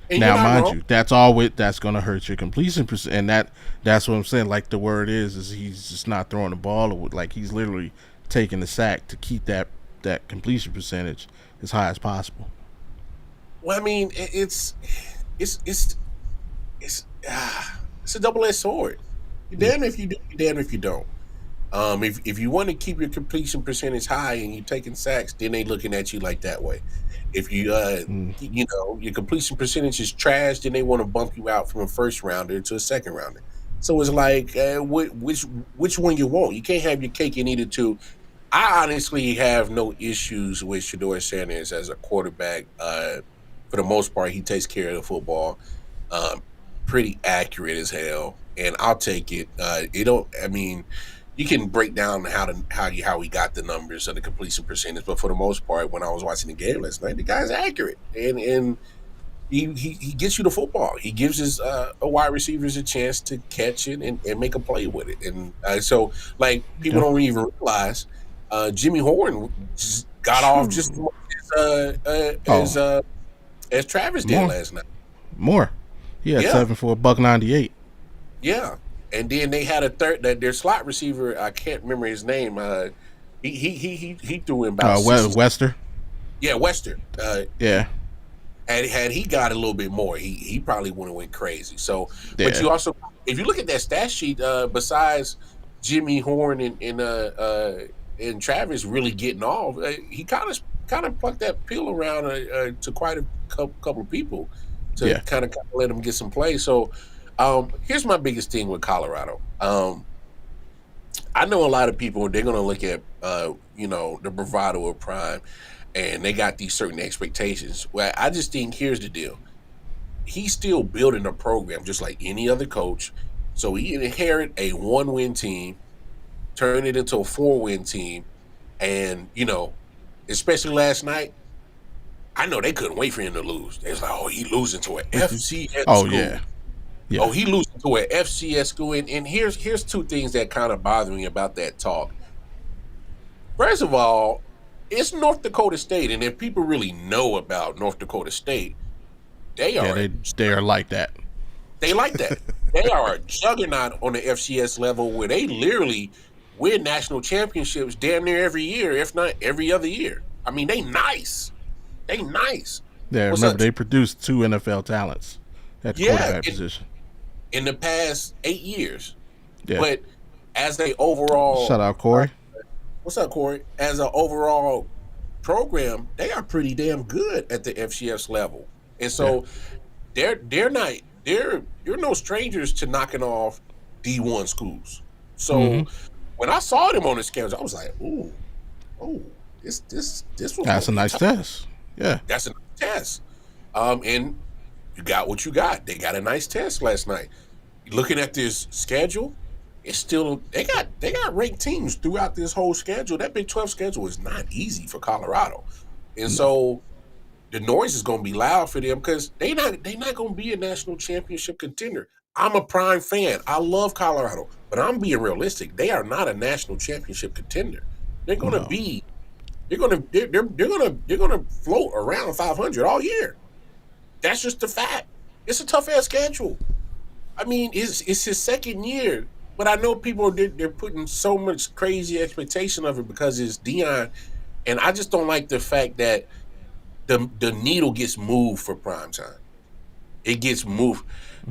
and you're now, not mind wrong. you, that's gonna hurt your completion percent, and that's what I'm saying. Like the word is he's just not throwing the ball away. Like he's literally taking the sack to keep that completion percentage as high as possible. Well, I mean, it's it's it's a double edged sword. You're Yeah. damn if you do, you're damn if you don't. If you want to keep your completion percentage high and you're taking sacks, then they looking at you like that way. If you Mm. you know your completion percentage is trash, then they want to bump you out from a first rounder to a second rounder. So it's like which one you want. You can't have your cake and eat it too. I honestly have no issues with Shador Sanders as a quarterback. For the most part, he takes care of the football. Um, Pretty accurate as hell, and I'll take it. It don't. I mean, you can break down how he got the numbers of the completion percentage, but for the most part, when I was watching the game last night, the guy's accurate, and he gets you the football. He gives his wide receivers a chance to catch it and make a play with it. And so, like, people Yeah. don't even realize Jimmy Horn just got off just as True. much Oh, as Travis did more, last night. more. He had Yeah, 7 for $1.98. yeah. And then they had a third that their slot receiver. I can't remember his name. He threw in about 60. Wester. Yeah, Wester. Yeah. Had he got a little bit more, he probably would have went crazy. So, but Yeah. you also, if you look at that stat sheet, besides Jimmy Horn and Travis really getting off, he kind of plucked that pill around to quite a couple of people to Yeah. kind of let them get some play. So, here's my biggest thing with Colorado. I know a lot of people they're going to look at the bravado of Prime, and they got these certain expectations. Well, I just think here's the deal: he's still building a program just like any other coach. So he inherited a 1-win team, turned it into a 4-win team, and especially last night, I know they couldn't wait for him to lose. They was like, "Oh, he losing to an FCS Oh school." yeah. Yeah. Oh, he losing to an FCS school, and here's two things that kind of bother me about that talk. First of all, it's North Dakota State, and if people really know about North Dakota State, they Yeah. are They are like that. they like that. They are a juggernaut on the FCS level where they literally win national championships damn near every year, if not every other year. I mean, they nice. They nice. Yeah. What's Remember up? they produced 2 NFL talents at the Yeah, quarterback position. in the past 8 years. Yeah. But as they overall, Shout out Corey. what's up, Corey? As an overall program, they are pretty damn good at the FCS level, and Yeah. so they're not they're you're no strangers to knocking off D1 schools. Mm-hmm. So when I saw them on the schedule, I was like, ooh, oh, this was That's gonna a be nice tough. test. Yeah. That's a nice test. And you got what you got. They got a nice test last night. Looking at this schedule, it's still they got ranked teams throughout this whole schedule. That Big 12 schedule is not easy for Colorado. And No. so the noise is going to be loud for them because they not going to be a national championship contender. I'm a Prime fan. I love Colorado, but I'm being realistic. They are not a national championship contender. They're going to No. be they're going to float around 500 all year. That's just the fact. It's a tough ass schedule. I mean, it's his second year, but I know people they're putting so much crazy expectation of it because it's Dion, and I just don't like the fact that the needle gets moved for prime time. It gets moved.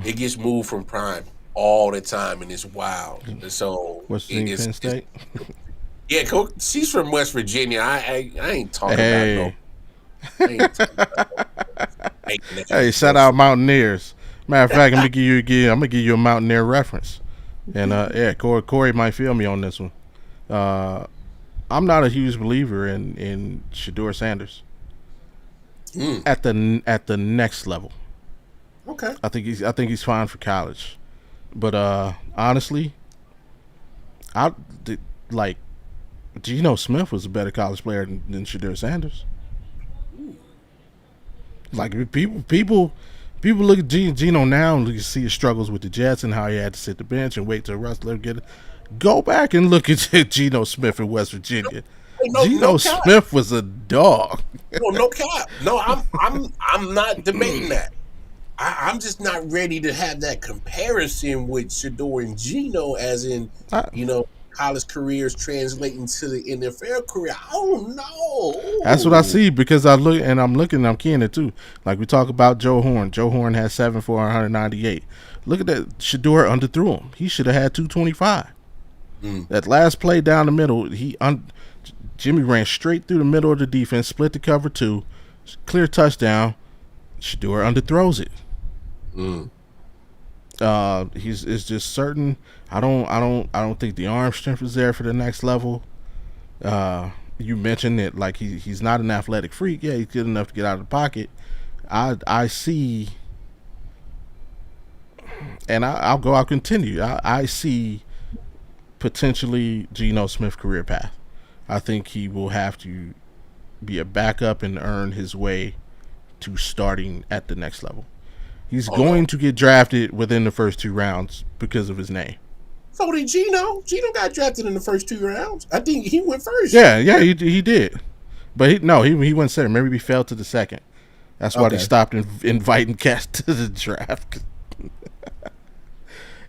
It gets moved from prime all the time, and it's wild. And so What's the Penn it's State? yeah. She's from West Virginia. I ain't talking about no. Hey. I ain't talking about no fake Hey, names. shout out Mountaineers. Matter of fact, I'm gonna give you a Mountaineer reference. And yeah, Corey might feel me on this one. Uh, I'm not a huge believer in Shador Sanders Mm, at the next level. Okay. I think he's fine for college. But honestly, I like Geno Smith was a better college player than Shedeur Sanders. Ooh. Like people look at Geno now and you see his struggles with the Jets and how he had to sit the bench and wait till Russell get it. Go back and look at Geno Smith in West Virginia. No Geno cap. Smith was a dog. No cap. No, I'm not debating that. I'm just not ready to have that comparison with Shedeur and Geno, as in, I, college careers translating to the NFL career. I don't That's what I know. see because I'm keying it too. Like we talk about Joe Horn. Joe Horn had 7 for 198. Look at that. Shedeur underthrew him. He should have had 225. That last play down the middle, Jimmy ran straight through the middle of the defense, split the cover 2, clear touchdown. Shedeur underthrows it. He's it's just certain. I don't think the arm strength is there for the next level. You mentioned it, like he's not an athletic freak. Yeah, he's good enough to get out of the pocket. I see, and I'll continue. I see potentially Geno Smith career path. I think he will have to be a backup and earn his way to starting at the next level. He's going to get drafted within the first 2 rounds because of his name. So did Geno. Geno got drafted in the first 2 rounds. I think he went first. Yeah, he did. But he went second. Maybe he fell to the second. That's why they stopped inviting cats to the draft.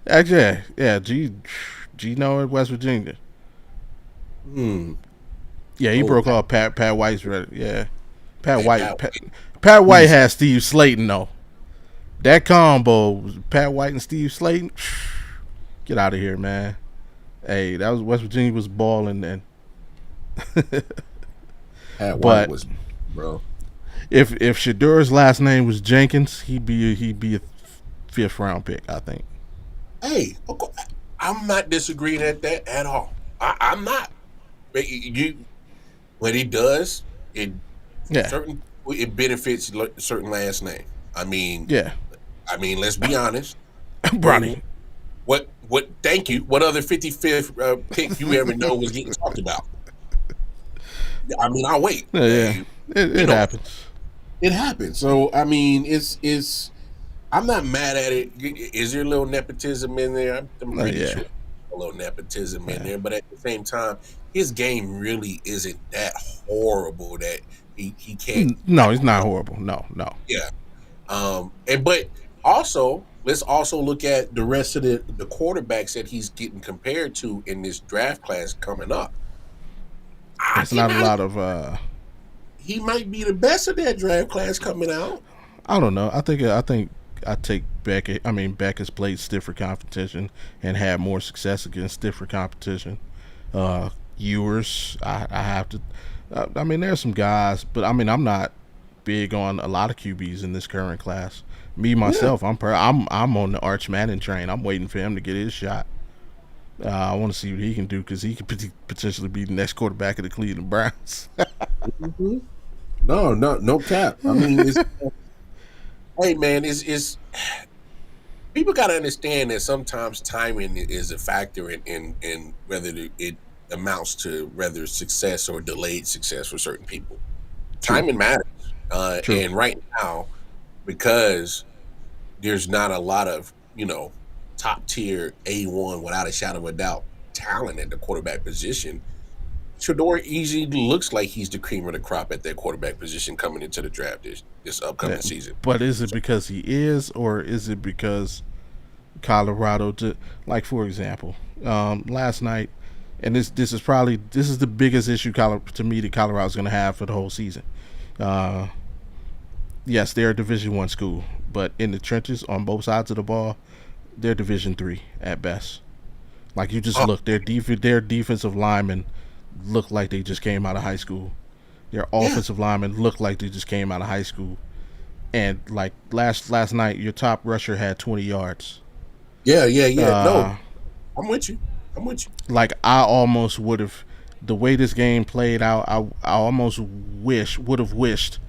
Actually, yeah, Geno at West Virginia. Yeah, he broke off Pat White's record. Yeah, Pat White has Steve Slayton though. That combo, Pat White and Steve Slayton. Get out of here, man. Hey, that was West Virginia was balling then. Pat White was, bro. If Shedeur's last name was Jenkins, he'd be a 5th round pick, I think. Hey, I'm not disagreeing at that at all. I'm not. What he does, it benefits certain last name. I mean, let's be honest, Bronny. What? Thank you. What other 55th pick you ever know was getting talked about? I mean, I'll wait. Yeah, it happens. It happens. So I mean, it's. I'm not mad at it. Is there a little nepotism in there? I'm pretty sure a little nepotism in there, but at the same time, his game really isn't that horrible that he can't. No, he's not horrible. No. Yeah. But also, let's also look at the rest of the quarterbacks that he's getting compared to in this draft class coming up. It's not a lot of. He might be the best of that draft class coming out. I don't know. I think I take Beckett. I mean, Beckett's played stiffer competition and had more success against stiffer competition. Ewers, I have to. I mean, there's some guys, but I mean, I'm not big on a lot of QBs in this current class. Me myself, I'm on the Arch Manning train. I'm waiting for him to get his shot. I want to see what he can do because he could potentially be the next quarterback of the Cleveland Browns. Mm-hmm. No cap. I mean, hey man, it's people got to understand that sometimes timing is a factor in whether it amounts to whether success or delayed success for certain people. Timing matters, and right now, because there's not a lot of top tier A1 without a shadow of a doubt talent at the quarterback position. Shedeur easily looks like he's the cream of the crop at that quarterback position coming into the draft this upcoming season. But is it because he is, or is it because Colorado like for example, last night, and this is the biggest issue to me that Colorado's going to have for the whole season. Yes, they're a Division I school, but in the trenches on both sides of the ball, they're Division III at best. Like you just look, their defensive linemen look like they just came out of high school. Their offensive linemen look like they just came out of high school. And like last night, your top rusher had 20 yards. Yeah. No, I'm with you. Like I almost would have, the way this game played out, I almost would have wished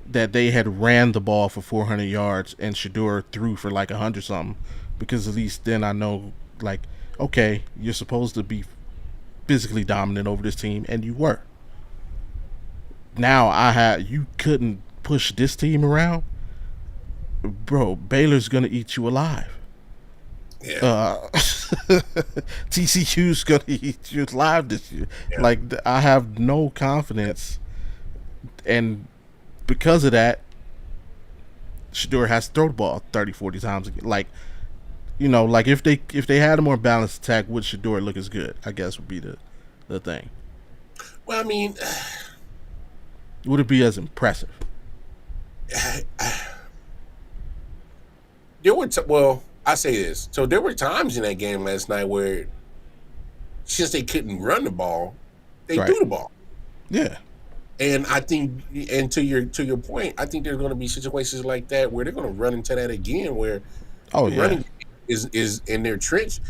that they had ran the ball for 400 yards and Shador threw for like 100 something, because at least then I know, like, okay, you're supposed to be physically dominant over this team, and you were. Now you couldn't push this team around, bro. Baylor's gonna eat you alive. Yeah. TCU's gonna eat you alive this year. Yeah. Like, I have no confidence, and because of that, Shador has to throw the ball 30, 40 times again. Like, like if they had a more balanced attack, would Shador look as good? I guess would be the thing. Well, I mean, would it be as impressive? I say this. So there were times in that game last night where, since they couldn't run the ball, they threw the ball. Yeah. And I think, and to your point, I think there's going to be situations like that where they're going to run into that again, where running is in their trench.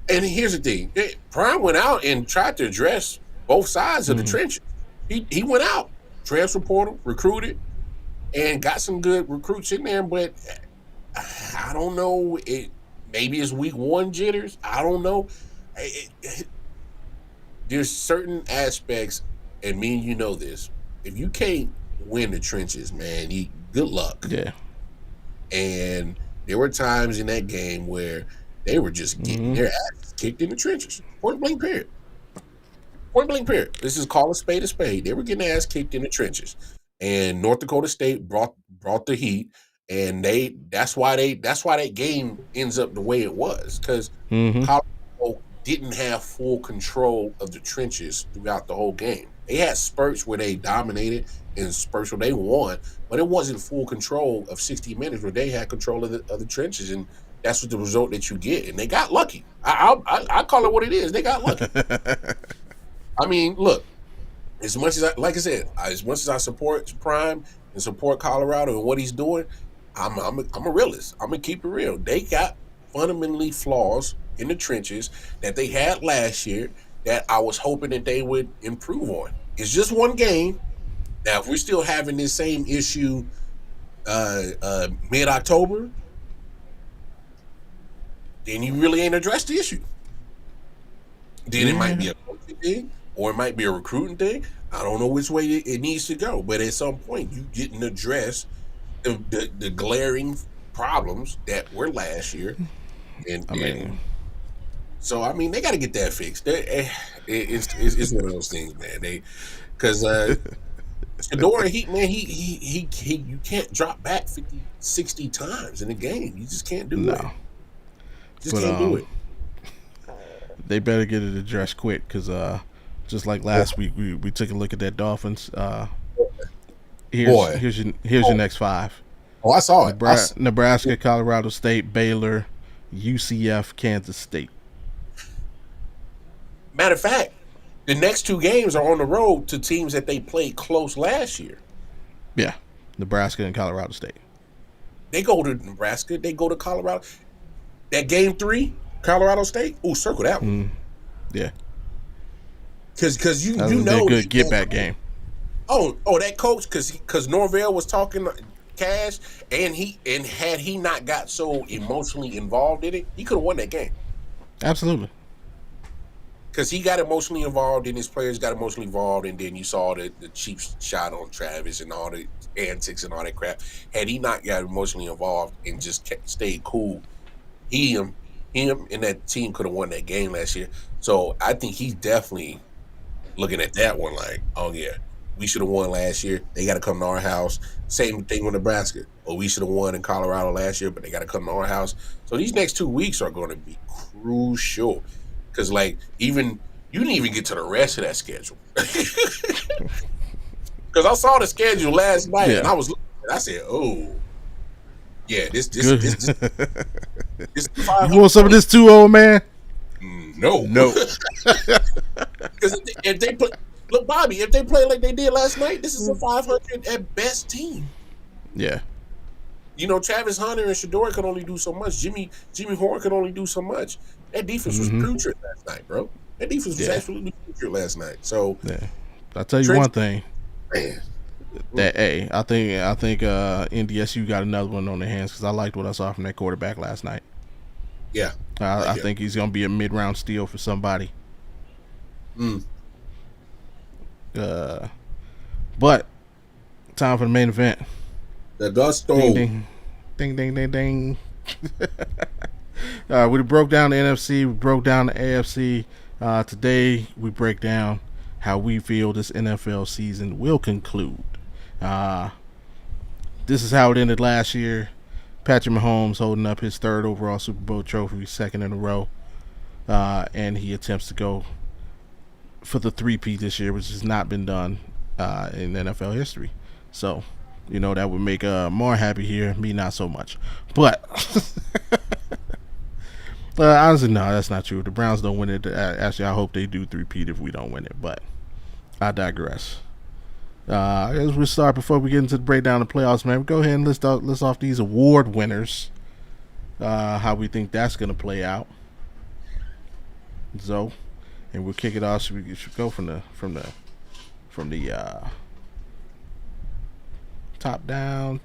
And here's the thing: Prilme went out and tried to address both sides of the trenches. He went out, transfer portal, recruited, and got some good recruits in there. But I don't know. Maybe it's week one jitters. I don't know. There's certain aspects, and me and you know this. If you can't win the trenches, man, good luck. Yeah. And there were times in that game where they were just getting their asses kicked in the trenches. Point blank period. Point blank period. This is call a spade a spade. They were getting their ass kicked in the trenches. And North Dakota State brought the heat. And that's why that game ends up the way it was, because Colorado didn't have full control of the trenches throughout the whole game. They had spurts where they dominated and spurts where they won, but it wasn't full control of 60 minutes where they had control of the trenches, and that's what the result that you get. And they got lucky. I call it what it is. They got lucky. I mean, look, as much as I support Prilme and support Colorado and what he's doing, I'm a realist. I'm gonna keep it real. They got fundamentally flaws in the trenches that they had last year that I was hoping that they would improve on. It's just one game. Now, if we're still having this same issue mid-October, then you really ain't addressed the issue. Then it might be a coaching thing, or it might be a recruiting thing. I don't know which way it needs to go, but at some point you didn't address the glaring problems that were last year, so I mean they got to get that fixed. It's one of those things, man. Because Shador, he you can't drop back 50, 60 times in a game. You just can't do it. Just can't do it. They better get it addressed quick, because just like last week, we took a look at that Dolphins. Here's your next five. Oh, I saw it. Nebraska, Colorado State, Baylor, UCF, Kansas State. Matter of fact, the next two games are on the road to teams that they played close last year. Yeah, Nebraska and Colorado State. They go to Nebraska. They go to Colorado. That game 3, Colorado State. Oh, circle that one. Yeah. Because you know, a good get back game. Oh, that coach, because Norvell was talking cash, and had he not got so emotionally involved in it, he could have won that game. Absolutely. Because he got emotionally involved, and his players got emotionally involved, and then you saw the cheap shot on Travis and all the antics and all that crap. Had he not got emotionally involved and just stayed cool, him and that team could have won that game last year. So I think he's definitely looking at that one like, oh yeah, we should have won last year. They got to come to our house. Same thing with Nebraska. Oh, we should have won in Colorado last year, but they got to come to our house. So these next 2 weeks are going to be crucial, because like you didn't even get to the rest of that schedule. Because I saw the schedule last night and I was looking, and I said, oh. Yeah, this. You want some of this too, old man? No. Because if they play, look, Bobby, if they play like they did last night, this is a 500 at best team. Yeah. You know, Travis Hunter and Shador could only do so much. Jimmy Horn could only do so much. That defense was putrid last night, bro. That defense was absolutely putrid last night. So, I'll tell you one thing. Man. That I think NDSU got another one on their hands because I liked what I saw from that quarterback last night. Yeah, I I hear. think he's gonna be a mid-round steal for somebody. Mm. Uh, but time for the main event. The Ding gusto. ding, ding ding ding ding. We broke down the NFC. We broke down the AFC. Today we break down how we feel this NFL season will conclude. Uh, this is how it ended last year. Patrick Mahomes holding up his third overall Super Bowl trophy, second in a row, and he attempts to go for the three-peat this year, which has not been done in NFL history. So, that would make more happy here, me not so much. But honestly, no, that's not true. The Browns don't win it. Actually, I hope they do three-peat if we don't win it, but I digress. As we start, before we get into the breakdown of the playoffs, man, go ahead and list off these award winners. How we think that's gonna play out. So, and we'll kick it off. Should go from the top down,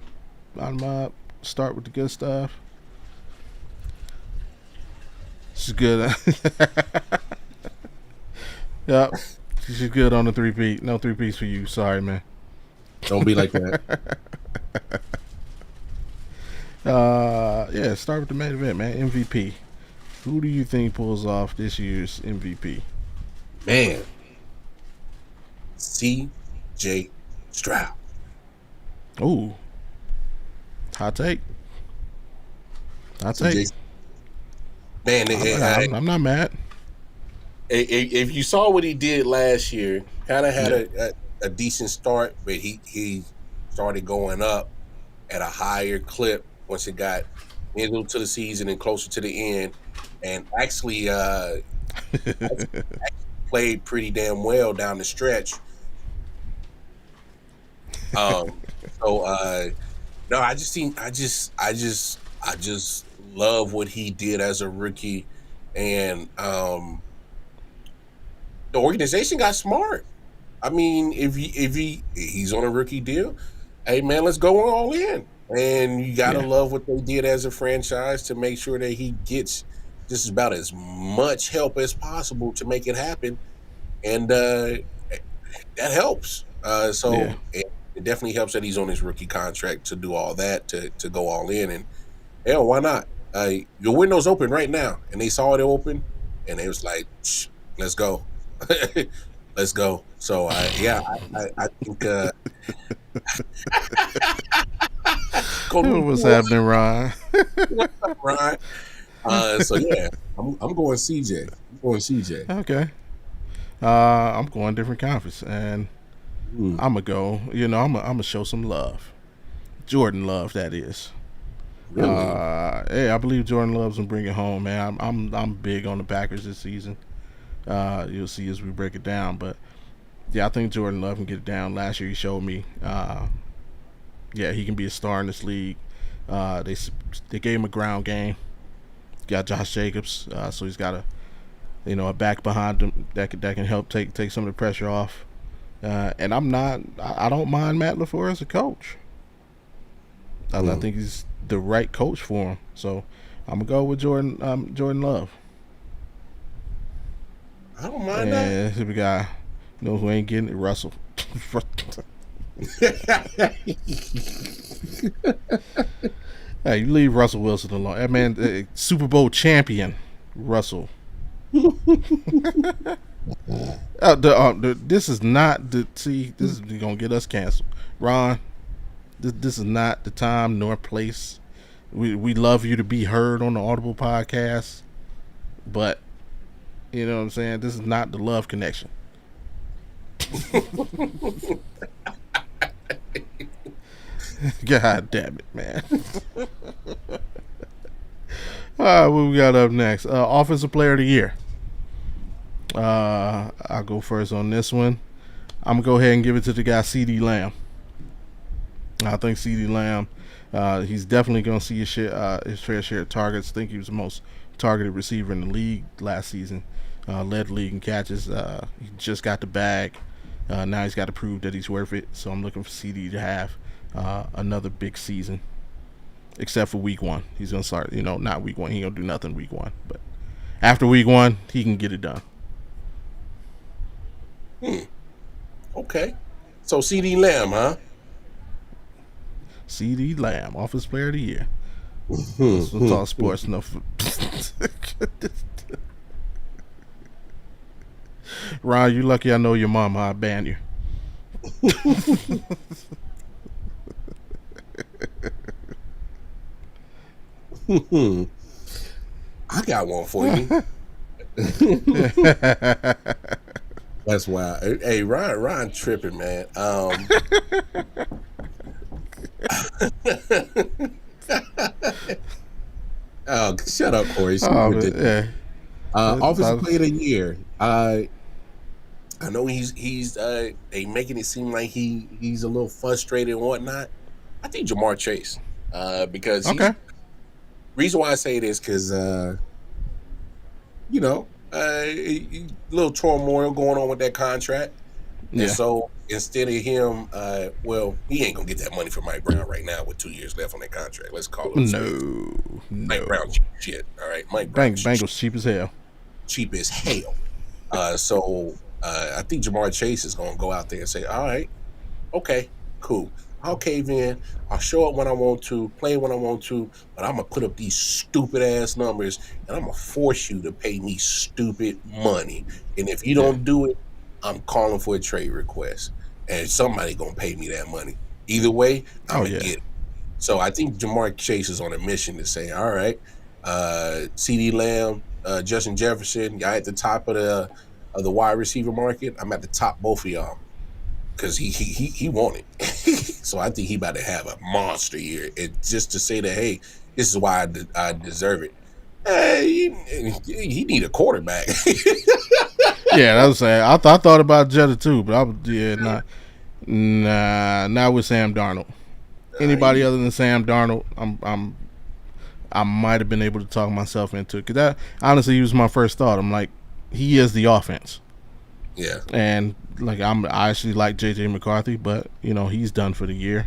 bottom up. Start with the good stuff. She's good. Yep, she's good on the three-peat. No three-peats for you. Sorry, man. Don't be like that. Yeah, start with the main event, man. MVP. Who do you think pulls off this year's MVP? Man, C.J. Stroud. Ooh, hot take. Hot C.J. take. Man, I'm not mad. if you saw what he did last year, kind of had a decent start, but he started going up at a higher clip once it got into the season and closer to the end, and actually played pretty damn well down the stretch. So no, I just love what he did as a rookie, and the organization got smart. I mean, if he's on a rookie deal, hey man, let's go all in. And you gotta Yeah. love what they did as a franchise to make sure that he gets just about as much help as possible to make it happen. And that helps. Yeah. So it definitely helps that he's on his rookie contract to do all that, to go all in. And hell, why not? Your window's open right now, and they saw it open, and they was like, "Let's go, let's go." So I think What's happening, Ron? what's up, Ryan? So yeah, I'm going CJ. I'm going CJ. Okay. I'm going different conference, and Mm, I'm gonna go. I'm gonna show some love. Jordan Love, that is. really? Hey, I believe Jordan Love's gonna bring it home, man. I'm big on the Packers this season. You'll see as we break it down, but yeah, I think Jordan Love can get it down. Last year he showed me, yeah, he can be a star in this league. They gave him a ground game. Got Josh Jacobs, so he's got a back behind him that can help take some of the pressure off. And I don't mind Matt LaFleur as a coach. I think he's the right coach for him. So I'm gonna go with Jordan Love. I don't mind And here we got who ain't getting it, Russell. Hey, you leave Russell Wilson alone. That man, Super Bowl champion, Russell. This is not the see. This is gonna get us canceled, Ron. This is not the time nor place. We love you to be heard on the Audible podcast, but you know what I'm saying. This is not the love connection. God damn it, man. All right, what we got up next? Offensive Player of the Year. I'll go first on this one. I'm gonna go ahead and give it to the guy CeeDee Lamb. I think CeeDee Lamb, he's definitely gonna see his fair share of targets. I think he was the most targeted receiver in the league last season. Led the league in catches. He just got the bag. Now he's got to prove that he's worth it. So I'm looking for CD to have another big season, except for week 1. He's gonna start. Not week 1. He ain't gonna do nothing week 1, but after week 1, he can get it done. Okay. So CD Lamb, huh? CD Lamb, Offensive Player of the Year. Let's talk sports enough. Ron, you lucky I know your mama. I ban you. I got one for you. That's wild. Hey, Ryan tripping, man. Oh, shut up, Corey. Offensive Player of the Year. I know he's they making it seem like he's a little frustrated and whatnot. I think Jamar Chase, because reason why I say this because a little turmoil going on with that contract. Yeah. And so instead of him, he ain't gonna get that money from Mike Brown right now with 2 years left on that contract. Let's call it. No. Mike Brown cheap shit. All right, Mike Brown. Bengals cheap as hell. Cheap as hell. So I think Jamar Chase is gonna go out there and say, "All right, okay, cool. I'll cave in. I'll show up when I want to, play when I want to, but I'm gonna put up these stupid ass numbers, and I'm gonna force you to pay me stupid money. And if you don't do it, I'm calling for a trade request, and somebody gonna pay me that money. Either way, I'm gonna get it." So I think Jamar Chase is on a mission to say, "All right, CD Lamb, Justin Jefferson, y'all at the top of the wide receiver market. I'm at the top, both of y'all." Because he want it. So I think he about to have a monster year. And just to say that, hey, this is why I deserve it. He need a quarterback. Yeah, that was saying. I thought about Jetta too, but not with Sam Darnold. Anybody other than Sam Darnold, I might have been able to talk myself into it. Because that, honestly, he was my first thought. I'm like, he is the offense. Yeah. And I actually like JJ McCarthy, but he's done for the year,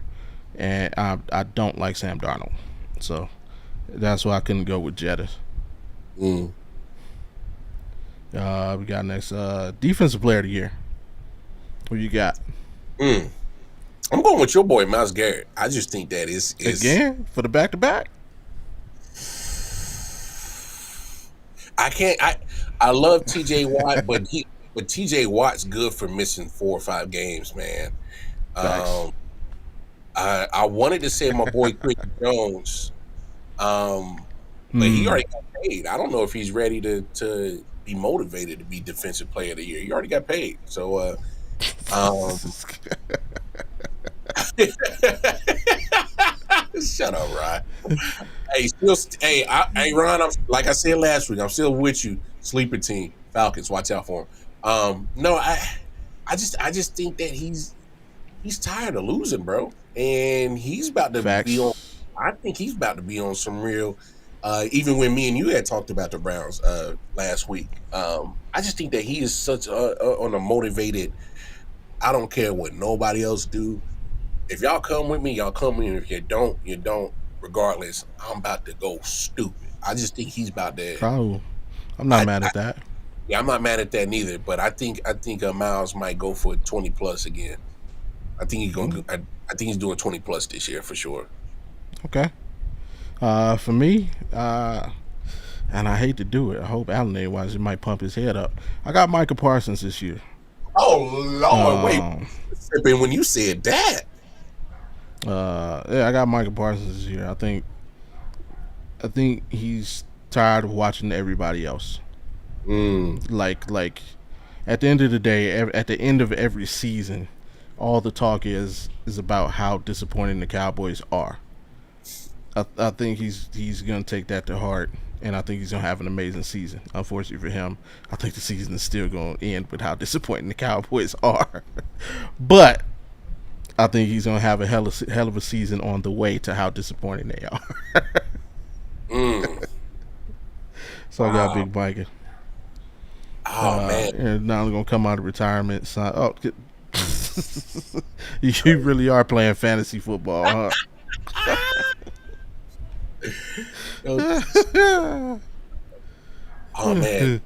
and I don't like Sam Darnold, so that's why I couldn't go with Jetta. We got next Defensive Player of the Year. Who you got? I'm going with your boy Myles Garrett. I just think that is again for the back-to-back. I love TJ Watt, but TJ Watt's good for missing 4 or 5 games, man. I wanted to say my boy Chris Jones, but he already got paid. I don't know if he's ready to be motivated to be Defensive Player of the Year. He already got paid. So, shut up, Ron. Hey, Ron. Like I said last week, I'm still with you. Sleeper team, Falcons. Watch out for him. No, I just think that he's tired of losing, bro, and he's about to be on. I think he's about to be on some real. Even when me and you had talked about the Browns last week, I just think that he is such on a motivated. I don't care what nobody else do. If y'all come with me, y'all come with me. If you don't, you don't. Regardless, I'm about to go stupid. I just think he's about to. Oh, I'm not mad at that. Yeah, I'm not mad at that neither. But I think Myles might go for 20 plus again. I think he's going. I think he's doing 20 plus this year for sure. Okay. For me, and I hate to do it. I hope Allen ain't watching. He might pump his head up. I got Micah Parsons this year. Oh Lord, wait! When you said that, I got Micah Parsons this year. I think he's tired of watching everybody else. Like at the end of the day, at the end of every season, all the talk is about how disappointing the Cowboys are. I think he's gonna take that to heart, and I think he's gonna have an amazing season. Unfortunately for him, I think the season is still gonna end with how disappointing the Cowboys are. But I think he's gonna have a hell of a season on the way to how disappointing they are. So I got Big Micah. Oh man! And now they're gonna come out of retirement. So, You really are playing fantasy football, huh? Oh man,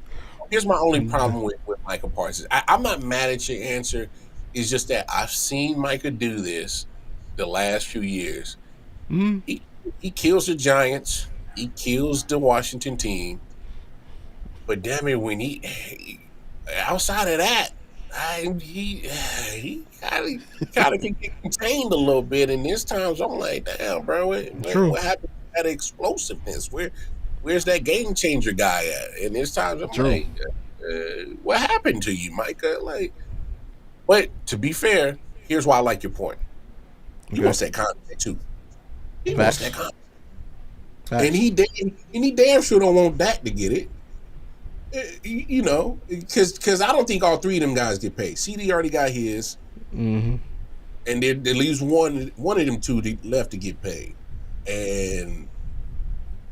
here's my only problem with Micah Parsons. I'm not mad at your answer. It's just that I've seen Micah do this the last few years. Mm, He kills the Giants. He kills the Washington team. But damn it, when outside of that, he kind of can get contained a little bit. And there's times I'm like, damn, bro, true, what happened to that explosiveness? Where's that game changer guy at? And there's times I'm true. like, what happened to you, Micah? Like, but to be fair, here's why I like your point. He Okay, wants that contract too. He wants that facts, contract, and facts. he damn sure don't want Dak to get it. You know, because I don't think all three of them guys get paid. CD already got his, Mm-hmm. and there leaves one of them two left to get paid. And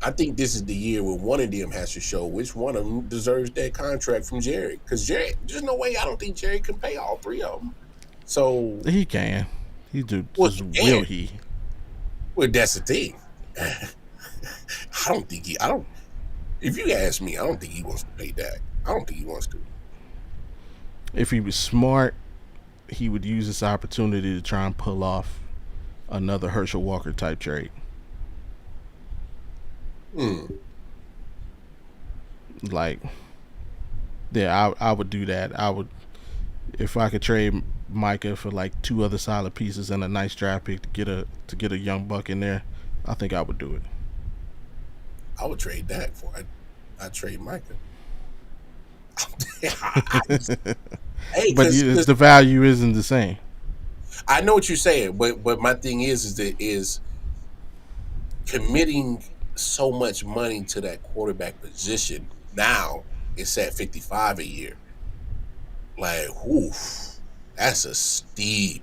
I think this is the year where one of them has to show which one of them deserves that contract from Jerry. Because Jerry, there's no way I don't think Jerry can pay all three of them. So He can. He do. well, Just he will can. he? Well, that's the thing. I don't think he. I don't. If you ask me, I don't think he wants to pay that. I don't think he wants to. If he was smart, he would use this opportunity to try and pull off another Herschel Walker type trade. Hmm. Like, yeah, I would do that. I would, if I could trade Micah for like two other solid pieces and a nice draft pick to get a young buck in there. I think I would do it. I would trade that for I trade Micah. Hey, But because the value isn't the same. I know what you're saying, but my thing is committing so much money to that quarterback position now it's at 55 a year. Like, oof, that's a steep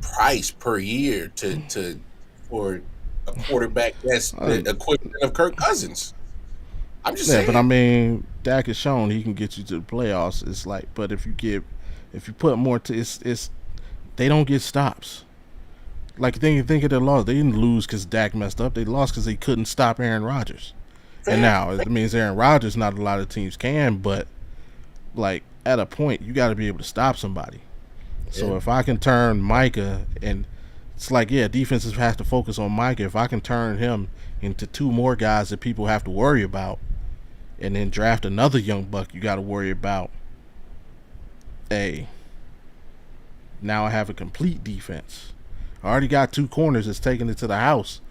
price per year to for a quarterback that's the Uh, equivalent of Kirk Cousins. I'm just yeah, but I saying. mean, Dak has shown he can get you to the playoffs. It's like, but if you put more to, it's they don't get stops. Like think of their loss. They didn't lose because Dak messed up. They lost because they couldn't stop Aaron Rodgers. And Fair. now it means Aaron Rodgers. Not a lot of teams can, but like at a point, you got to be able to stop somebody. Yeah. So if I can turn Micah, and it's like, yeah, defenses have to focus on Micah. If I can turn him into two more guys that people have to worry about, and then draft another young buck, you got to worry about. Hey, now I have a complete defense. I already got two corners that's taking it to the house.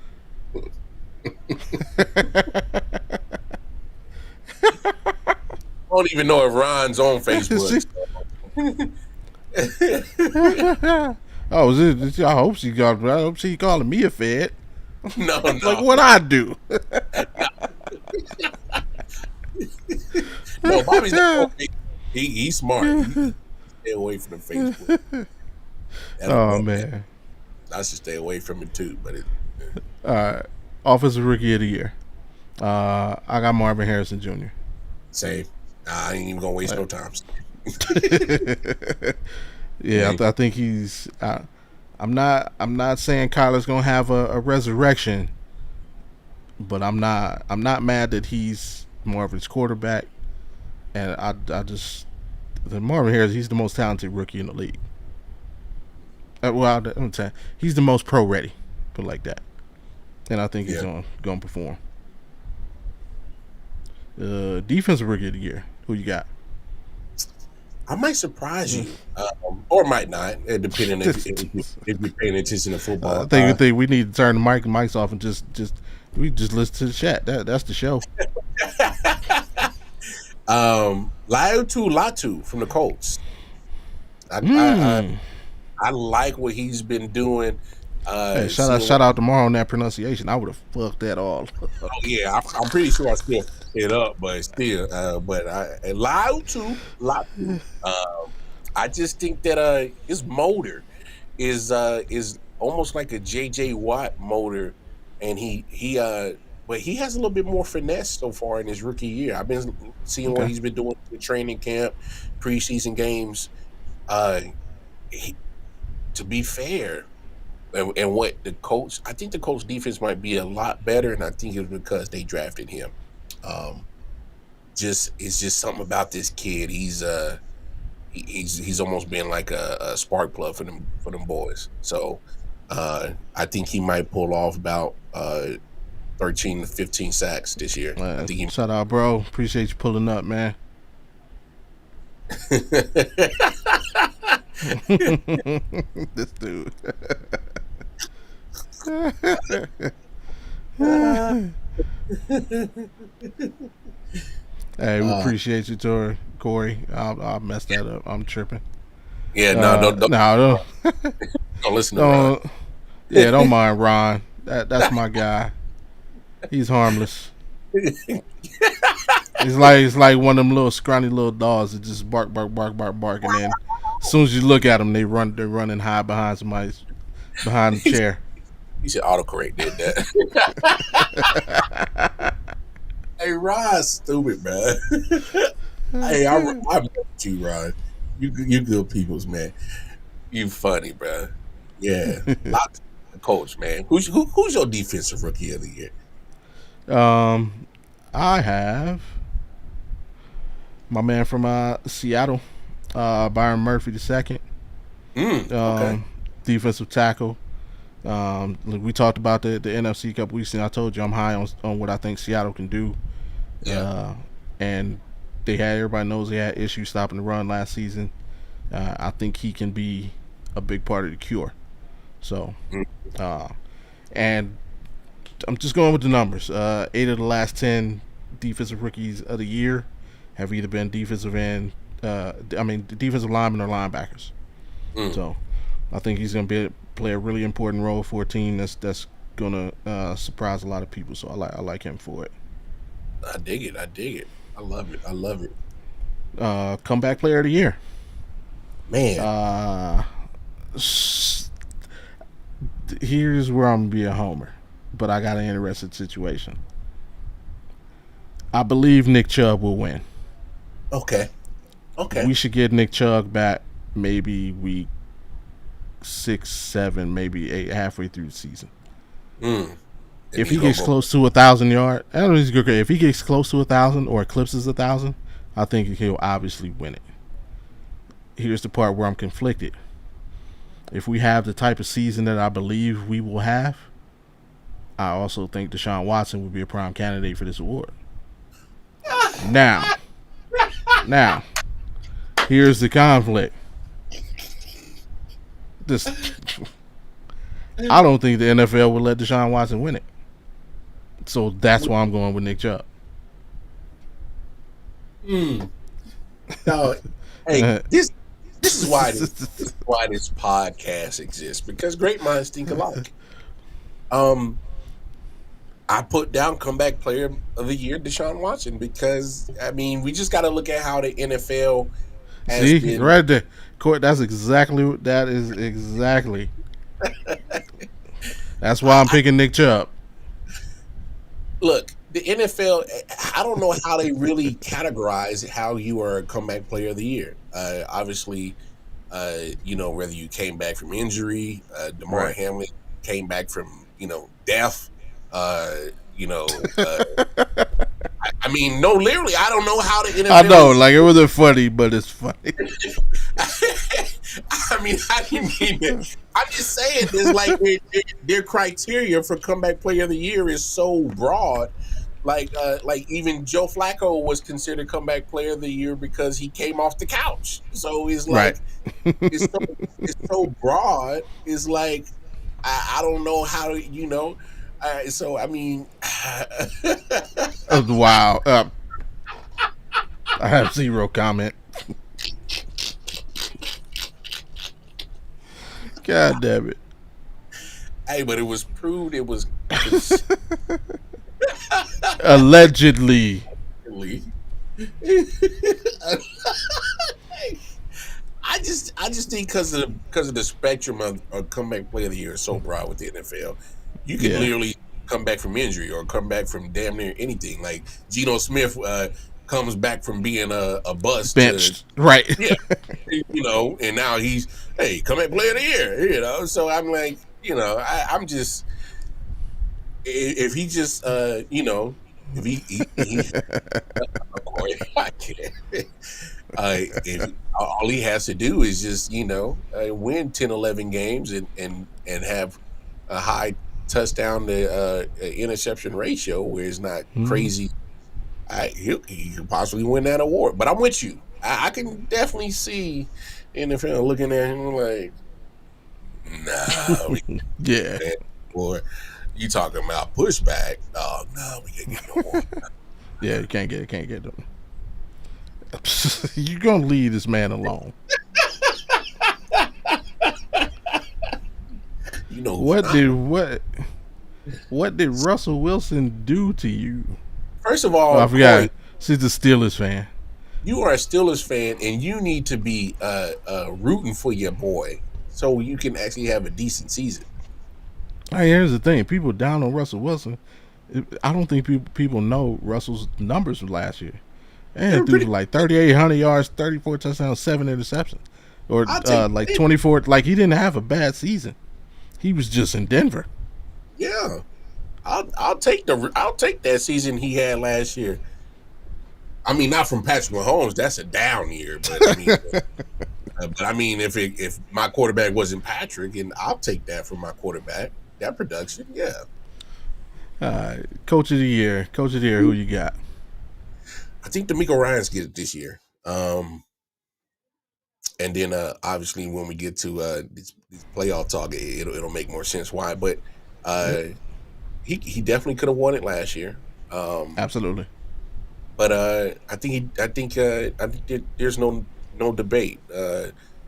I don't even know if Ron's on Facebook. Oh, I hope she got. I hope she calling me a fed. No, Like no, what I do. no. Bobby's not okay. He's smart. He stay away from the Facebook. Oh That, man. I should stay away from it too. But All right. Offensive rookie of the year. I got Marvin Harrison Jr. same. Nah, I ain't even gonna waste no time. Yeah, I think he's. I'm not. I'm not saying Kyler's gonna have a resurrection, but I'm not. I'm not mad that he's Marvin's quarterback, and I just the Marvin Harris. He's the most talented rookie in the league. Well, I'm saying he's the most pro ready, put it like that, and I think he's Yeah. going to perform. Defensive rookie of the year. Who you got? I might surprise you, or might not, depending if you're paying attention to football. I think we need to turn the mics off and just we just listen to the chat. That's the show. Latu from the Colts. I like what he's been doing. Hey, shout out tomorrow on that pronunciation. I would have fucked that all. Oh yeah, I'm pretty sure I still it up, but still, Latu. I just think that his motor is almost like a JJ Watt motor, and but he has a little bit more finesse so far in his rookie year. I've been seeing what Okay. he's been doing in training camp, preseason games. Uh, he, to be fair, and what the coach, I think the coach defense might be a lot better, and I think it's because they drafted him. Um, just it's just something about this kid. He's almost been like a spark plug for them boys. So I think he might pull off about 13 to 15 sacks this year. I think Shout out, bro. Appreciate you pulling up, man. This dude. Hey, we appreciate you, Corey. I'll mess that up. I'm tripping. Yeah, don't listen to Ron. Yeah, don't mind Ron. That's my guy. He's harmless. It's like one of them little scrawny little dogs that just bark, and then as soon as you look at them, they run and hide behind behind the chair. You should autocorrect did that. Hey, Ron's stupid, man. Hey, I met you, Ron. You good peoples, man. You funny, bro. Yeah, lots of coach, man. Who's your defensive rookie of the year? I have my man from Seattle, Byron Murphy II. Okay. Defensive tackle. We talked about the NFC a couple weeks ago. I told you I'm high on what I think Seattle can do. Yeah. And everybody knows they had issues stopping the run last season. I think he can be a big part of the cure. So, and I'm just going with the numbers. 8 of the last 10 defensive rookies of the year have either been defensive linemen or linebackers. So, I think he's going to play a really important role for a team that's going to surprise a lot of people. So I like him for it. I dig it. I love it. Comeback player of the year, man. Here's where I'm gonna be a homer, but I got an interesting situation. I believe Nick Chubb will win. Okay. We should get Nick Chubb back maybe week 6, 7, maybe 8, halfway through the season. If he gets close to 1,000 yards, I don't know if he's good. If he gets close to 1,000 or eclipses 1,000, I think he'll obviously win it. Here's the part where I'm conflicted. If we have the type of season that I believe we will have, I also think Deshaun Watson would be a prime candidate for this award. Now, here's the conflict. I don't think the NFL would let Deshaun Watson win it. So that's why I'm going with Nick Chubb. No, hey, this is why this podcast exists, because great minds think alike. I put down comeback player of the year Deshaun Watson because we just got to look at how the NFL has been. Right there, Court. That's exactly. That's why I'm picking Nick Chubb. Look, the NFL, I don't know how they really categorize how you are a comeback player of the year. Obviously, whether you came back from injury, DeMar Hamlin came back from, death, literally, I don't know how the NFL. I know, it wasn't funny, but it's funny. I didn't mean it. I'm just saying, their criteria for comeback player of the year is so broad. Like even Joe Flacco was considered comeback player of the year because he came off the couch. So it's like it's so broad. It's like I don't know how to wow. I have zero comment. God damn it. Hey, but it was proved it was allegedly. I just think because of the spectrum of comeback player of the year is so broad with the NFL. You can literally come back from injury or come back from damn near anything. Like Geno Smith comes back from being a bust to Benched, right? yeah, and now he's hey, come at player of the year, So I'm like, I'm just if he just if he I can't. If all he has to do is just win 10, 11 games and have a high touchdown to interception ratio where it's not crazy. He could possibly win that award. But I'm with you. I can definitely see NFL looking at him like, nah, we can't Yeah, do that. Or you talking about pushback? Oh no, we can't get no more. yeah. You can't get them. You're gonna leave this man alone. You know what did Russell Wilson do to you? First of all, I forgot. She's a Steelers fan. You are a Steelers fan, and you need to be rooting for your boy so you can actually have a decent season. Hey, here's the thing: people down on Russell Wilson. I don't think people know Russell's numbers from last year. And threw for like 3,800 yards, 34 touchdowns, 7 interceptions, or like 24. Like he didn't have a bad season. He was just in Denver. Yeah, I'll take that season he had last year. I mean, not from Patrick Mahomes. That's a down year, but I mean, if my quarterback wasn't Patrick, and I'll take that from my quarterback. That production, yeah. Coach of the year, who you got? I think DeMeco Ryans get it this year. And then obviously when we get to this playoff talk, it'll make more sense why. But he definitely could have won it last year. Absolutely. But I think there's no debate.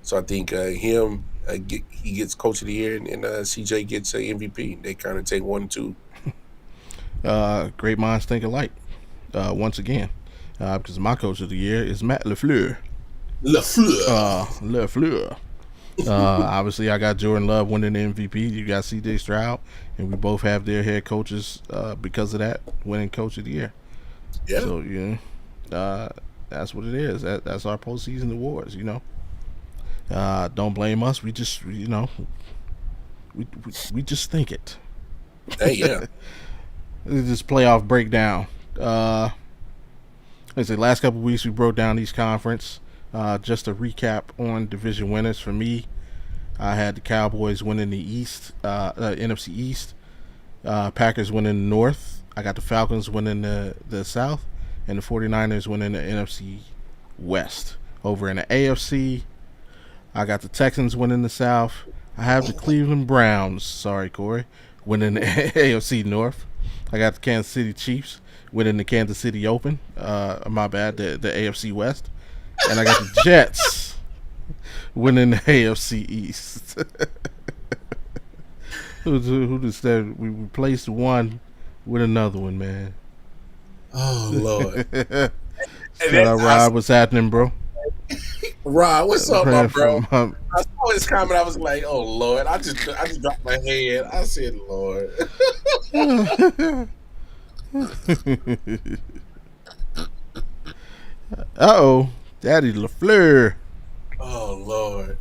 So I think he gets coach of the year, and CJ gets MVP. They kind of take 1 and 2. Great minds think alike. Once again. Because my coach of the year is Matt LaFleur. Obviously, I got Jordan Love winning the MVP. You got CJ Stroud, and we both have their head coaches because of that winning coach of the year. Yeah. So that's what it is. That's our postseason awards. Don't blame us. We just we just think it. Hey, yeah. This playoff breakdown. Let's say last couple of weeks we broke down each conference. Just a recap on division winners for me. I had the Cowboys winning the East, NFC East. Packers winning the North. I got the Falcons winning the South, and the 49ers winning the NFC West. Over in the AFC, I got the Texans winning the South. I have the Cleveland Browns, sorry Corey, winning the AFC North. I got the Kansas City Chiefs winning the Kansas City Open. My bad, the AFC West. And I got the Jets winning the AFC East. Who just said we replaced one with another one, man. Oh, Lord. Shout out, Rob. What's happening, bro? Rob, what's up, my bro? I saw his comment. I was like, oh, Lord. I just dropped my head. I said, Lord. Uh-oh. Daddy LaFleur. Oh, Lord.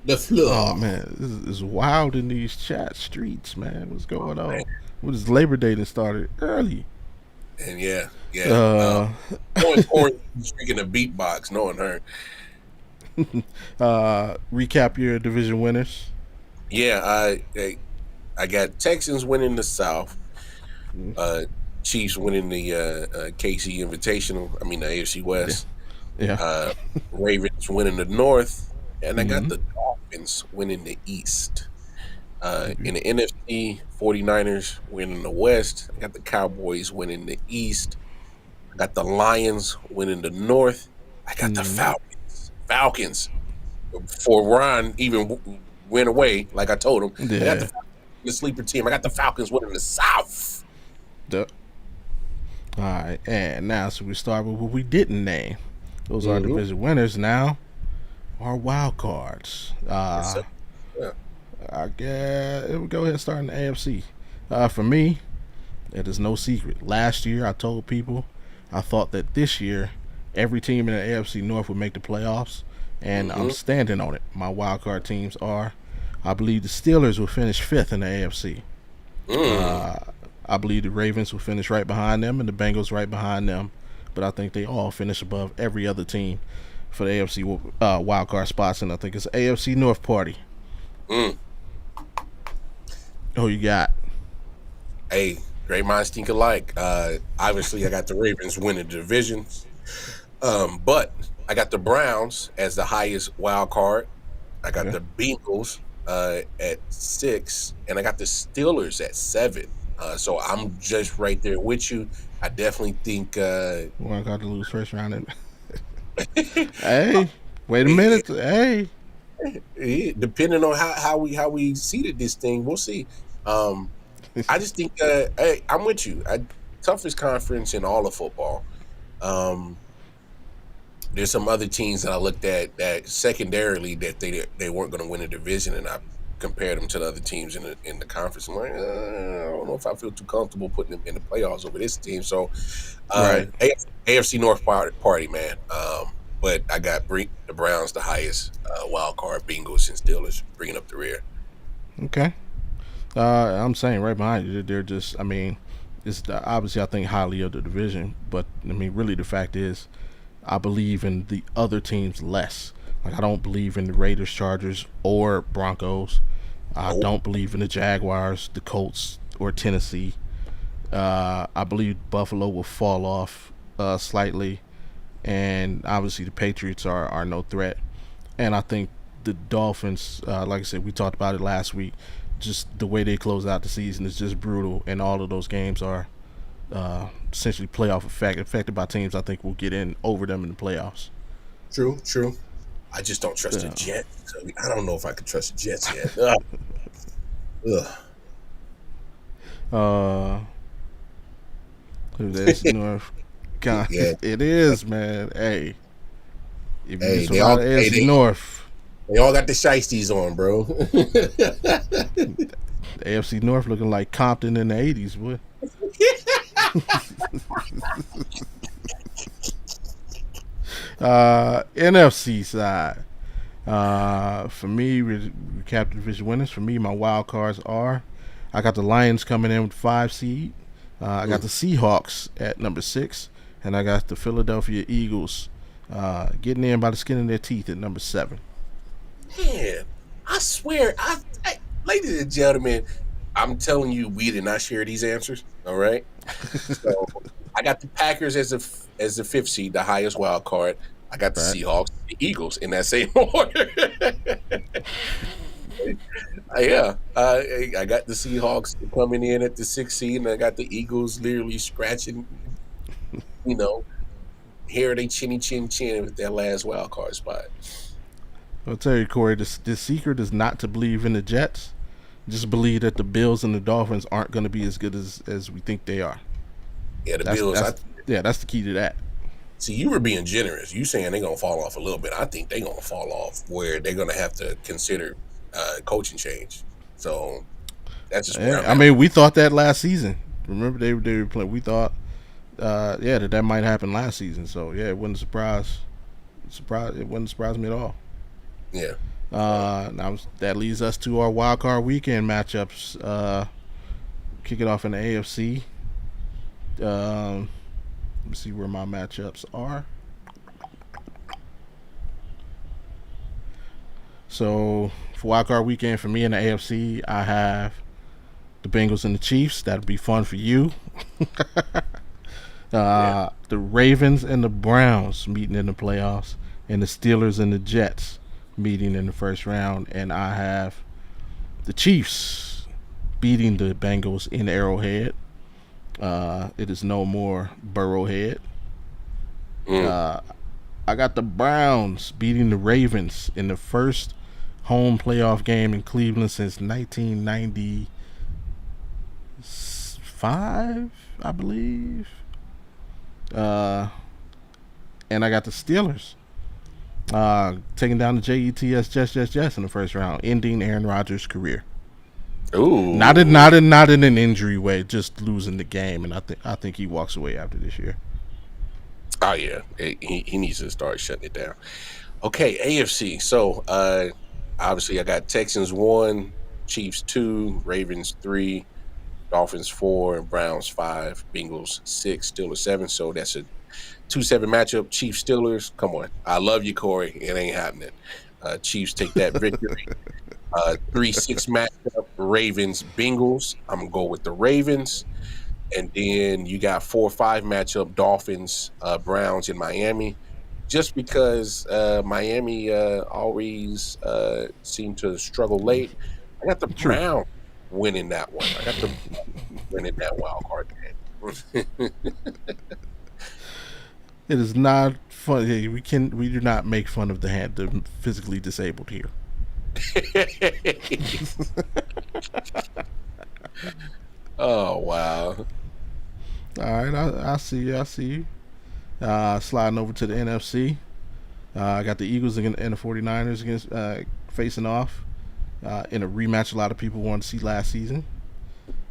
LaFleur. Oh, man. This is wild in these chat streets, man. What's going on? What is Labor Day that started early? And yeah. Speaking of beatbox, no one heard. Recap your division winners. Yeah, I got Texans winning the South. Chiefs winning the KC Invitational. I mean the AFC West. Yeah. Ravens winning the North, and I got the Dolphins winning the East. In the NFC, 49ers winning the West. I got the Cowboys winning the East. I got the Lions winning the North. I got the Falcons. Before Ron even went away, like I told him, I got the sleeper team. I got the Falcons winning the South. All right, and now so we start with what we didn't name. Those are division winners. Now our wild cards. Yeah. I guess we'll go ahead and start in the AFC. For me, it is no secret. Last year, I told people I thought that this year every team in the AFC North would make the playoffs, and I'm Mm-hmm. standing on it. My wild card teams are, I believe the Steelers will finish fifth in the AFC. Mm. Uh, I believe the Ravens will finish right behind them, and the Bengals right behind them. But I think they all finish above every other team for the AFC wild card spots, and I think it's AFC North party. Mm. Oh, you got? Hey, great minds think alike. Obviously, I got the Ravens winning the divisions, but I got the Browns as the highest wild card. I got Okay. the Bengals at 6, and I got the Steelers at 7. So I'm just right there with you. I definitely think Wild card to lose first round. Hey, wait a minute. Hey, depending on how we seeded this thing, we'll see. I just think hey, I'm with you. Toughest conference in all of football. Um, there's some other teams that I looked at that secondarily that they weren't going to win a division, and I compared them to the other teams in the conference. I'm like, I don't know if I feel too comfortable putting them in the playoffs over this team. So, right. AFC North party, man. But I got the Browns the highest wild card, Bengals and Steelers bringing up the rear. Okay. I'm saying right behind you. They're just. I mean, obviously I think highly of the division, but I mean, really the fact is, I believe in the other teams less. Like I don't believe in the Raiders, Chargers, or Broncos. I Nope. don't believe in the Jaguars, the Colts, or Tennessee. I believe Buffalo will fall off slightly, and obviously the Patriots are no threat. And I think the Dolphins, like I said, we talked about it last week. Just the way they close out the season is just brutal, and all of those games are essentially playoff affected by teams I think will get in over them in the playoffs. True, true. I just don't trust the Yeah. Jets. I don't know if I can trust the Jets yet. Ugh. Ugh. Uh, that's North. God, Yeah. it is, man. Hey, if you Hey, get some out of AFC North, they all got the shiesties on, bro. the AFC North looking like Compton in the '80s, boy. NFC side. For me, recap the division winners. For me, my wild cards are: I got the Lions coming in with 5 seed. I got the Seahawks at number 6, and I got the Philadelphia Eagles getting in by the skin of their teeth at number 7. Man, I swear, ladies and gentlemen, I'm telling you, we did not share these answers. All right. So I got the Packers as the 5th seed, the highest wild card. I got the Right. Seahawks, the Eagles in that same order. Yeah, I got the Seahawks coming in at the 6th seed, and I got the Eagles literally scratching, you know, hair they chinny chin chin with their last wild card spot. I'll tell you, Corey, the secret is not to believe in the Jets. Just believe that the Bills and the Dolphins aren't going to be as good as we think they are. Yeah, the Bills. That's the key to that. See, you were being generous. You saying they're gonna fall off a little bit. I think they're gonna fall off where they're gonna have to consider coaching change. So that's just where Yeah, I'm I at. mean, we thought that last season. Remember, they were playing. We thought, that might happen last season. So yeah, it wouldn't surprise. It wouldn't surprise me at all. Yeah. Now that leads us to our wild card weekend matchups. Kick it off in the AFC. Let me see where my matchups are. So for wild card weekend for me in the AFC, I have the Bengals and the Chiefs. That'll be fun for you. The Ravens and the Browns meeting in the playoffs, and the Steelers and the Jets meeting in the first round. And I have the Chiefs beating the Bengals in Arrowhead. It is no more Burrowhead. I got the Browns beating the Ravens in the first home playoff game in Cleveland since 1995, I believe. And I got the Steelers taking down the Jets in the first round, ending Aaron Rodgers' career. Ooh. Not in an injury way, just losing the game, and I think he walks away after this year. Oh yeah, he needs to start shutting it down. Okay, AFC. So obviously I got Texans 1, Chiefs 2, Ravens 3, Dolphins 4, Browns 5, Bengals 6, Steelers 7. So that's a 2-7 matchup. Chiefs Steelers. Come on, I love you, Corey. It ain't happening. Chiefs take that victory. 3-6 matchup. Ravens Bengals. I'm gonna go with the Ravens. And then you got 4-5 matchup, Dolphins, Browns in Miami. Just because Miami always seem to struggle late, I got the True. Browns winning that one. I got the winning that wild card game. It is not fun. We do not make fun of the physically disabled here. Oh wow! All right, I see you. I see you. Sliding over to the NFC. I got the Eagles and the 49ers against facing off in a rematch a lot of people wanted to see last season.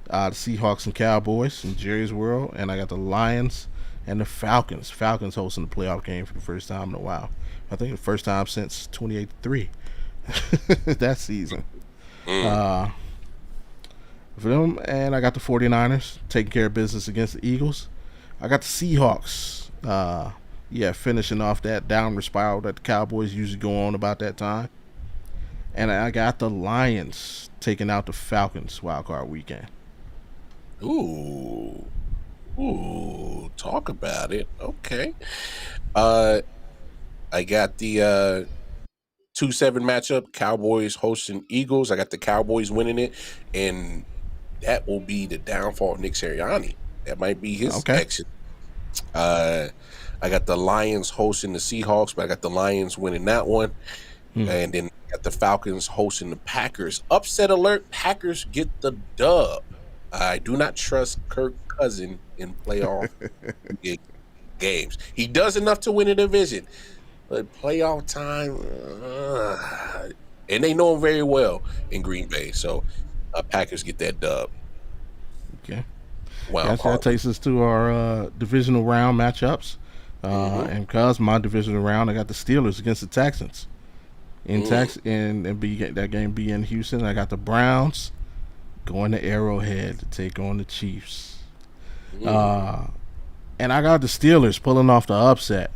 The Seahawks and Cowboys in Jerry's world, and I got the Lions and the Falcons. Falcons hosting the playoff game for the first time in a while. I think the first time since 28-3 that season. Uh, for them, and I got the 49ers taking care of business against the Eagles. I got the Seahawks. Finishing off that downward spiral that the Cowboys usually go on about that time. And I got the Lions taking out the Falcons WildCard Weekend. Ooh, talk about it. Okay. Uh, I got the 2-7 matchup, Cowboys hosting Eagles. I got the Cowboys winning it, and that will be the downfall of Nick Sirianni. That might be his exit. I got the Lions hosting the Seahawks, but I got the Lions winning that one. And then I got the Falcons hosting the Packers. Upset alert, Packers get the dub. I do not trust Kirk Cousins in playoff games. He does enough to win a division, but playoff time, and they know him very well in Green Bay. So Packers get that dub. Okay. That takes us to our divisional round matchups. And because my divisional round, I got the Steelers against the Texans. That game be in Houston. I got the Browns going to Arrowhead to take on the Chiefs. And I got the Steelers pulling off the upset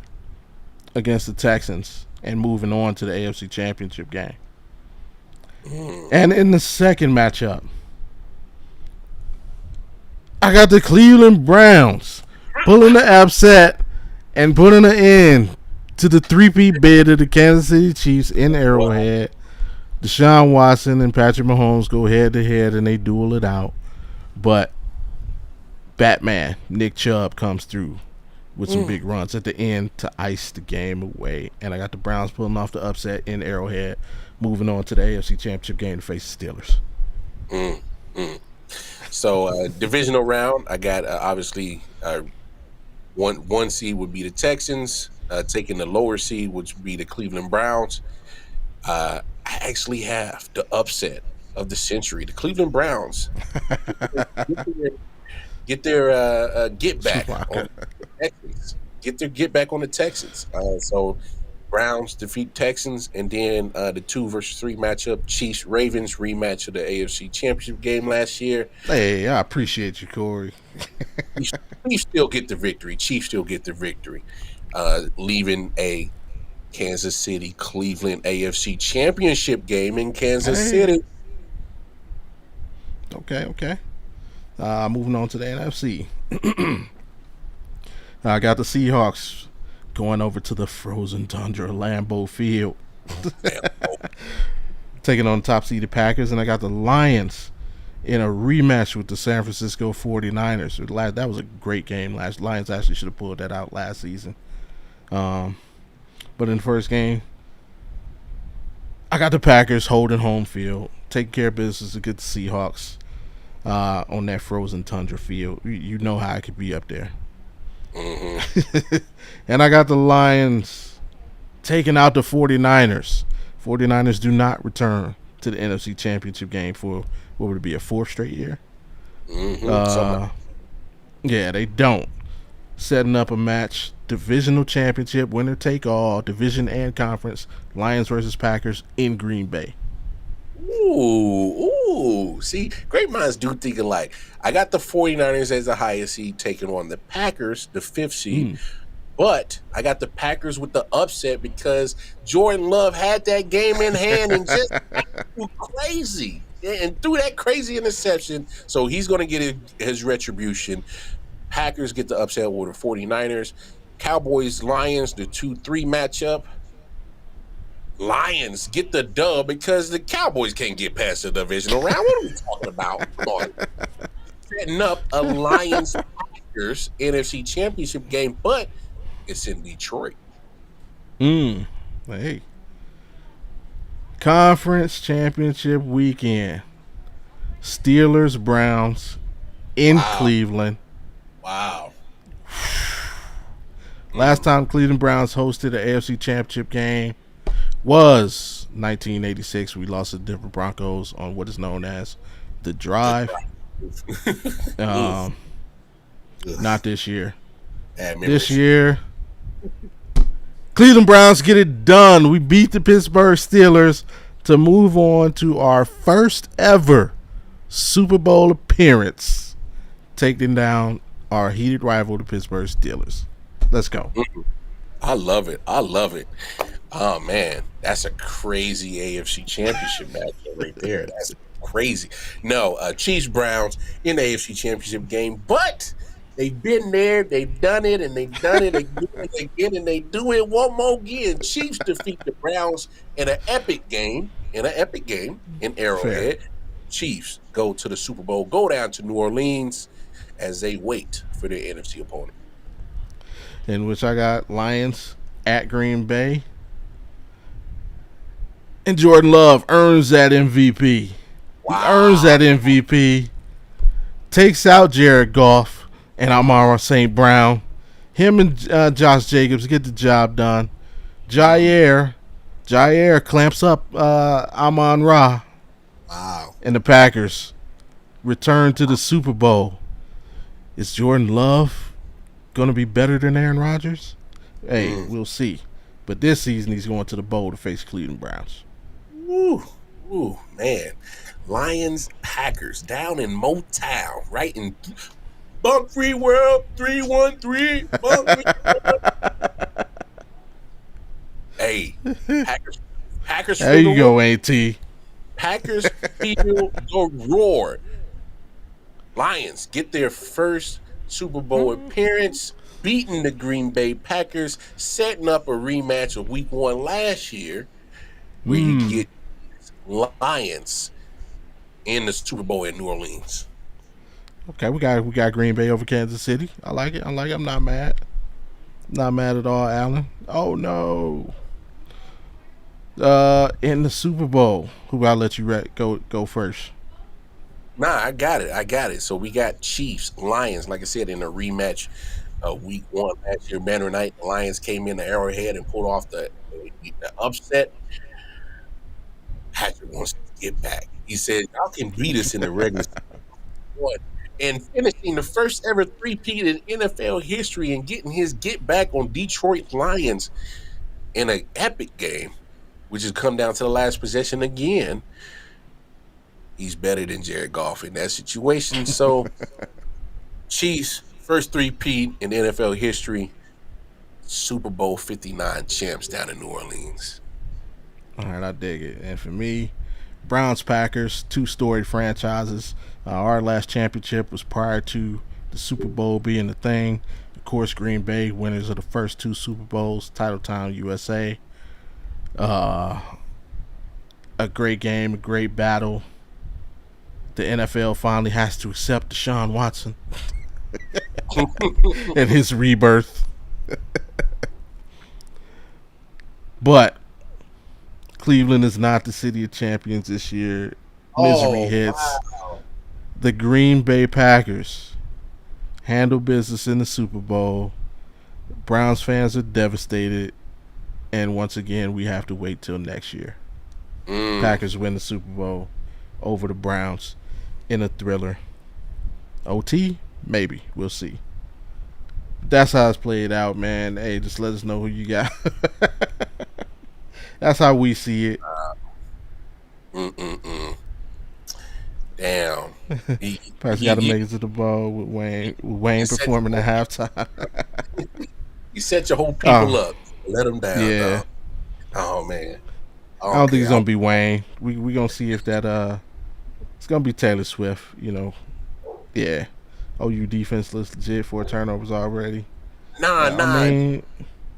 against the Texans and moving on to the AFC Championship game. And in the second matchup, I got the Cleveland Browns pulling the upset and putting an end to the three-peat bid of the Kansas City Chiefs in Arrowhead. Deshaun Watson and Patrick Mahomes go head-to-head and they duel it out. But Batman, Nick Chubb, comes through with some big runs at the end to ice the game away. And I got the Browns pulling off the upset in Arrowhead, moving on to the AFC Championship game to face the Steelers. So divisional round, I got obviously one seed would be the Texans, taking the lower seed, which would be the Cleveland Browns. I actually have the upset of the century. The Cleveland Browns get their get back on the Texans. Get their get back on the Texans. So Browns defeat Texans, and then the 2-3 matchup, Chiefs Ravens rematch of the AFC Championship game last year. Hey, I appreciate you, Corey. Chiefs still get the victory. Chiefs still get the victory, leaving a Kansas City Cleveland AFC Championship game in Kansas City. Okay. Moving on to the NFC. I got the Seahawks going over to the frozen tundra Lambeau Field, taking on the top-seeded Packers, and I got the Lions in a rematch with the San Francisco 49ers. That was a great game. Lions actually should have pulled that out last season. But in the first game, I got the Packers holding home field, taking care of business against the Seahawks on that frozen tundra field. You know how it could be up there. And I got the Lions taking out the 49ers. 49ers do not return to the NFC Championship game for, what would it be, a fourth straight year? Yeah, they don't. Setting up a match divisional championship, winner take all, division and conference, Lions versus Packers in Green Bay. Ooh. See, great minds do think alike. I got the 49ers as the highest seed taking on the Packers, the 5th seed. But I got the Packers with the upset because Jordan Love had that game in hand and just crazy. And threw that crazy interception. So he's going to get his retribution. Packers get the upset with the 49ers. Cowboys, Lions, the 2-3 matchup. Lions get the dub because the Cowboys can't get past the divisional round. What are we talking about? Come on. Setting up a Lions-Packers NFC Championship game, but it's in Detroit. Hey. Conference Championship weekend. Steelers, Browns in Cleveland. Wow. Last time Cleveland Browns hosted an AFC Championship game was 1986. We lost to the Denver Broncos on what is known as the Drive. Not this year. This year, Cleveland Browns get it done. We beat the Pittsburgh Steelers to move on to our first ever Super Bowl appearance, taking down our heated rival, the Pittsburgh Steelers. Let's go. I love it. Oh, man. That's a crazy AFC Championship matchup right there. That's crazy. No, Chiefs Browns in the AFC Championship game, but they've been there, they've done it, and they've done it again, and they do it one more again. Chiefs defeat the Browns in an epic game in Arrowhead. Fair. Chiefs go to the Super Bowl, go down to New Orleans as they wait for their NFC opponent. In which I got Lions at Green Bay. And Jordan Love earns that MVP. Wow. He earns that MVP. Takes out Jared Goff and Amara St. Brown. Him and Josh Jacobs get the job done. Jair clamps up Amon-Ra. Wow. And the Packers return to the Super Bowl. Is Jordan Love going to be better than Aaron Rodgers? Hey, we'll see. But this season he's going to the bowl to face Cleveland Browns. Ooh, man. Lions, Packers down in Motown, right in Bunk Free World 313. Hey, Packers. There you go, AT. Packers feel the roar. Lions get their first Super Bowl appearance, beating the Green Bay Packers, setting up a rematch of Week 1 last year, where you get Lions in the Super Bowl in New Orleans. Okay, we got Green Bay over Kansas City. I like it. I'm not mad. Not mad at all, Alan. Oh no. In the Super Bowl, who I'll let you go first. Nah, I got it. So we got Chiefs, Lions, like I said, in a rematch Week 1 last year, Banner Night. The Lions came in the Arrowhead and pulled off the upset. Patrick wants to get back. He said, y'all can beat us in the regular season. And finishing the first ever three-peat in NFL history and getting his get back on Detroit Lions in an epic game, which has come down to the last possession again. He's better than Jared Goff in that situation. So, Chiefs, first three-peat in NFL history, Super Bowl 59 champs down in New Orleans. All right, I dig it. And for me, Browns, Packers, two storied franchises. Our last championship was prior to the Super Bowl being the thing. Of course, Green Bay, winners of the first two Super Bowls, Titletown, USA. A great game, a great battle. The NFL finally has to accept Deshaun Watson and his rebirth. But Cleveland is not the city of champions this year. Misery hits. Wow. The Green Bay Packers handle business in the Super Bowl. Browns fans are devastated. And once again, we have to wait till next year. Packers win the Super Bowl over the Browns in a thriller. OT? Maybe. We'll see. That's how it's played out, man. Hey, just let us know who you got. That's how we see it. Mm-mm-mm. Damn. He, Perhaps got he, to he, make it to the ball with Wayne. you Wayne set performing your at whole, halftime. you set your whole people Oh, up. Let them down, yeah. dog. Oh man. I don't think Okay. it's gonna be Wayne. We gonna see if that it's gonna be Taylor Swift. You know, yeah. OU defense looks legit, 4 turnovers already. Nah, I nah, mean,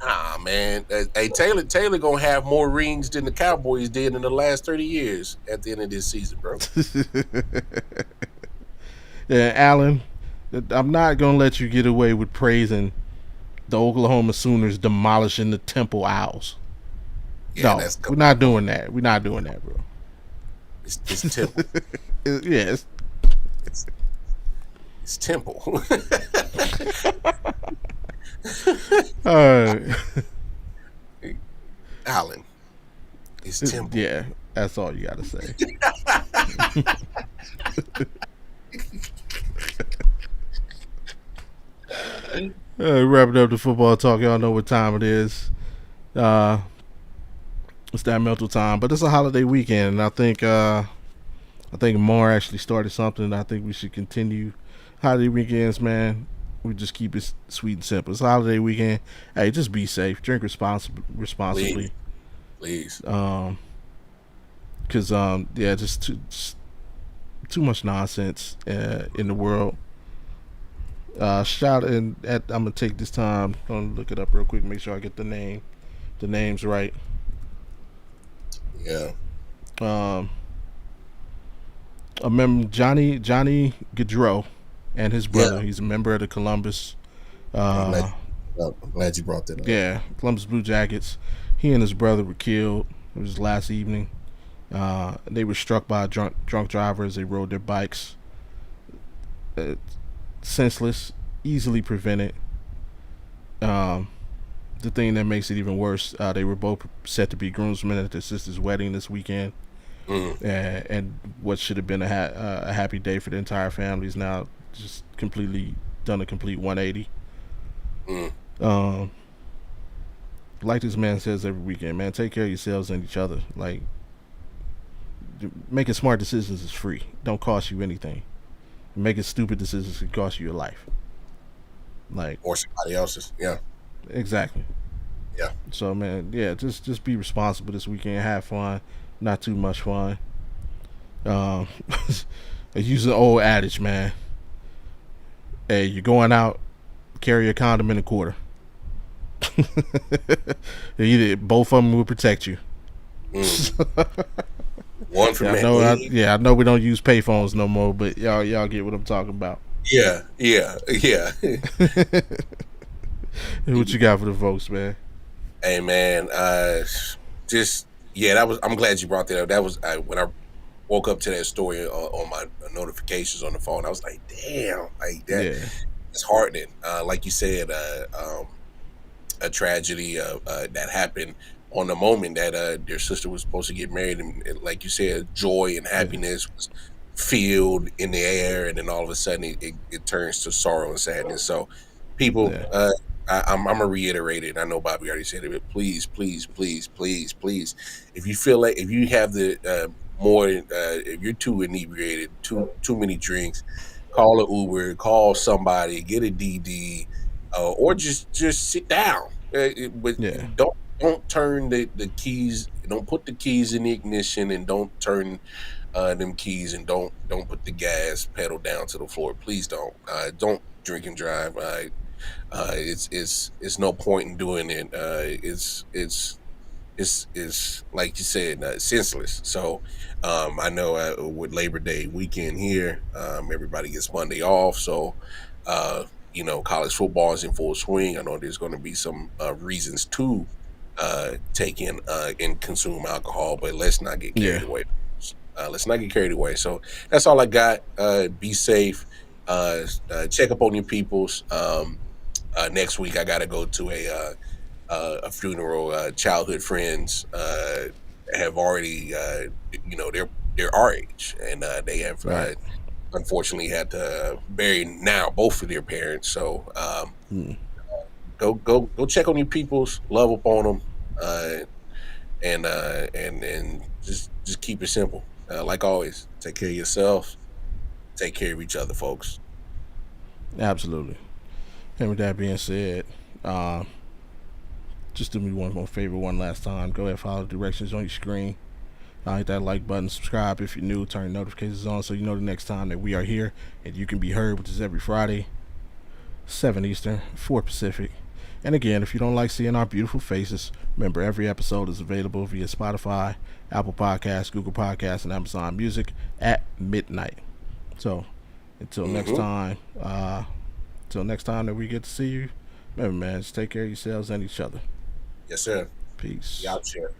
nah, man. Hey, Taylor gonna have more rings than the Cowboys did in the last 30 years at the end of this season, bro. yeah, Allen. I'm not gonna let you get away with praising the Oklahoma Sooners demolishing the Temple Owls. Yeah, No, that's we're come not on. doing that. We're not doing that, bro. It's Temple. Yes. It's, it's Temple. All right. Allen. It's Temple. Yeah, that's all you gotta say. Wrapping up the football talk. Y'all know what time it is. Uh, it's that mental time, but it's a holiday weekend, and I think Moore actually started something. I think we should continue holiday weekends, man. We just keep it sweet and simple. It's a holiday weekend. Hey, just be safe. Drink Please, responsibly. please. Cause yeah, just too much nonsense in the world. Shout and I'm gonna take this time. I'm gonna look it up real quick. Make sure I get the names right. Yeah. Um, a member Johnny Gaudreau and his Yeah. brother. He's a member of the Columbus. I'm glad, Uh, I'm glad you brought that up. yeah, Columbus Blue Jackets. He and his brother were killed. It was last evening. They were struck by a drunk driver as they rode their bikes. Uh, Senseless, easily prevented. Um, the thing that makes it even worse, they were both set to be groomsmen at their sister's wedding this weekend, Mm. and what should have been a happy day for the entire family is now just completely done a complete 180. Mm. Um, like this man says every weekend, man, take care of yourselves and each other. Like making smart decisions is free. Don't cost you anything. Making stupid decisions can cost you your life. Like Or somebody else's. Yeah. exactly. Yeah. So man, yeah, just be responsible this weekend. Have fun, not too much fun. Um, I use an old adage, man. Hey, you're going out, carry a condom in a quarter. Either both of them will protect you. Mm. One for Yeah, man. I know we don't use payphones no more, but y'all get what I'm talking about. Yeah. Yeah. Yeah. What you got for the folks, man? Hey man, just yeah, that was. I'm glad you brought that up. That was when I woke up to that story on my notifications on the phone. I was like, damn, like that. Yeah, It's heartening. Like you said, a tragedy that happened on the moment that their sister was supposed to get married, and like you said, joy and yeah, happiness was filled in the air, and then all of a sudden it turns to sorrow and sadness. So, people, yeah, I'm gonna reiterate it. I know Bobby already said it, but please, please, please, please, please, if you feel like if you have the more, if you're too inebriated, too many drinks, call an Uber, call somebody, get a DD, or just sit down. But yeah, don't turn the keys. Don't put the keys in the ignition, and don't turn them keys, and don't put the gas pedal down to the floor. Please don't drink and drive. It's no point in doing it. It's like you said, senseless. So I know with Labor Day weekend here, everybody gets Monday off. So college football is in full swing. I know there's going to be some reasons to take in and consume alcohol, but let's not get carried yeah. away. Let's not get carried away. So that's all I got. Be safe. Check up on your peoples. Next week, I got to go to a funeral. Childhood friends have already, they're our age, and they have Right. unfortunately had to bury now both of their parents. So Mm. Go check on your peoples, love upon them, and just keep it simple. Like always, take care of yourself, take care of each other, folks. Absolutely. And with that being said, uh, just do me one more favor one last time. Go ahead, follow the directions on your screen. Hit that like button, subscribe if you're new, turn notifications on so you know the next time that we are here and you can be heard, which is every Friday, 7 Eastern, 4 Pacific. And again, if you don't like seeing our beautiful faces, remember every episode is available via Spotify, Apple Podcasts, Google Podcasts, and Amazon Music at midnight. So until next Mm-hmm. time, until next time that we get to see you, remember, man, just take care of yourselves and each other. Yes, sir. Peace. Y'all share.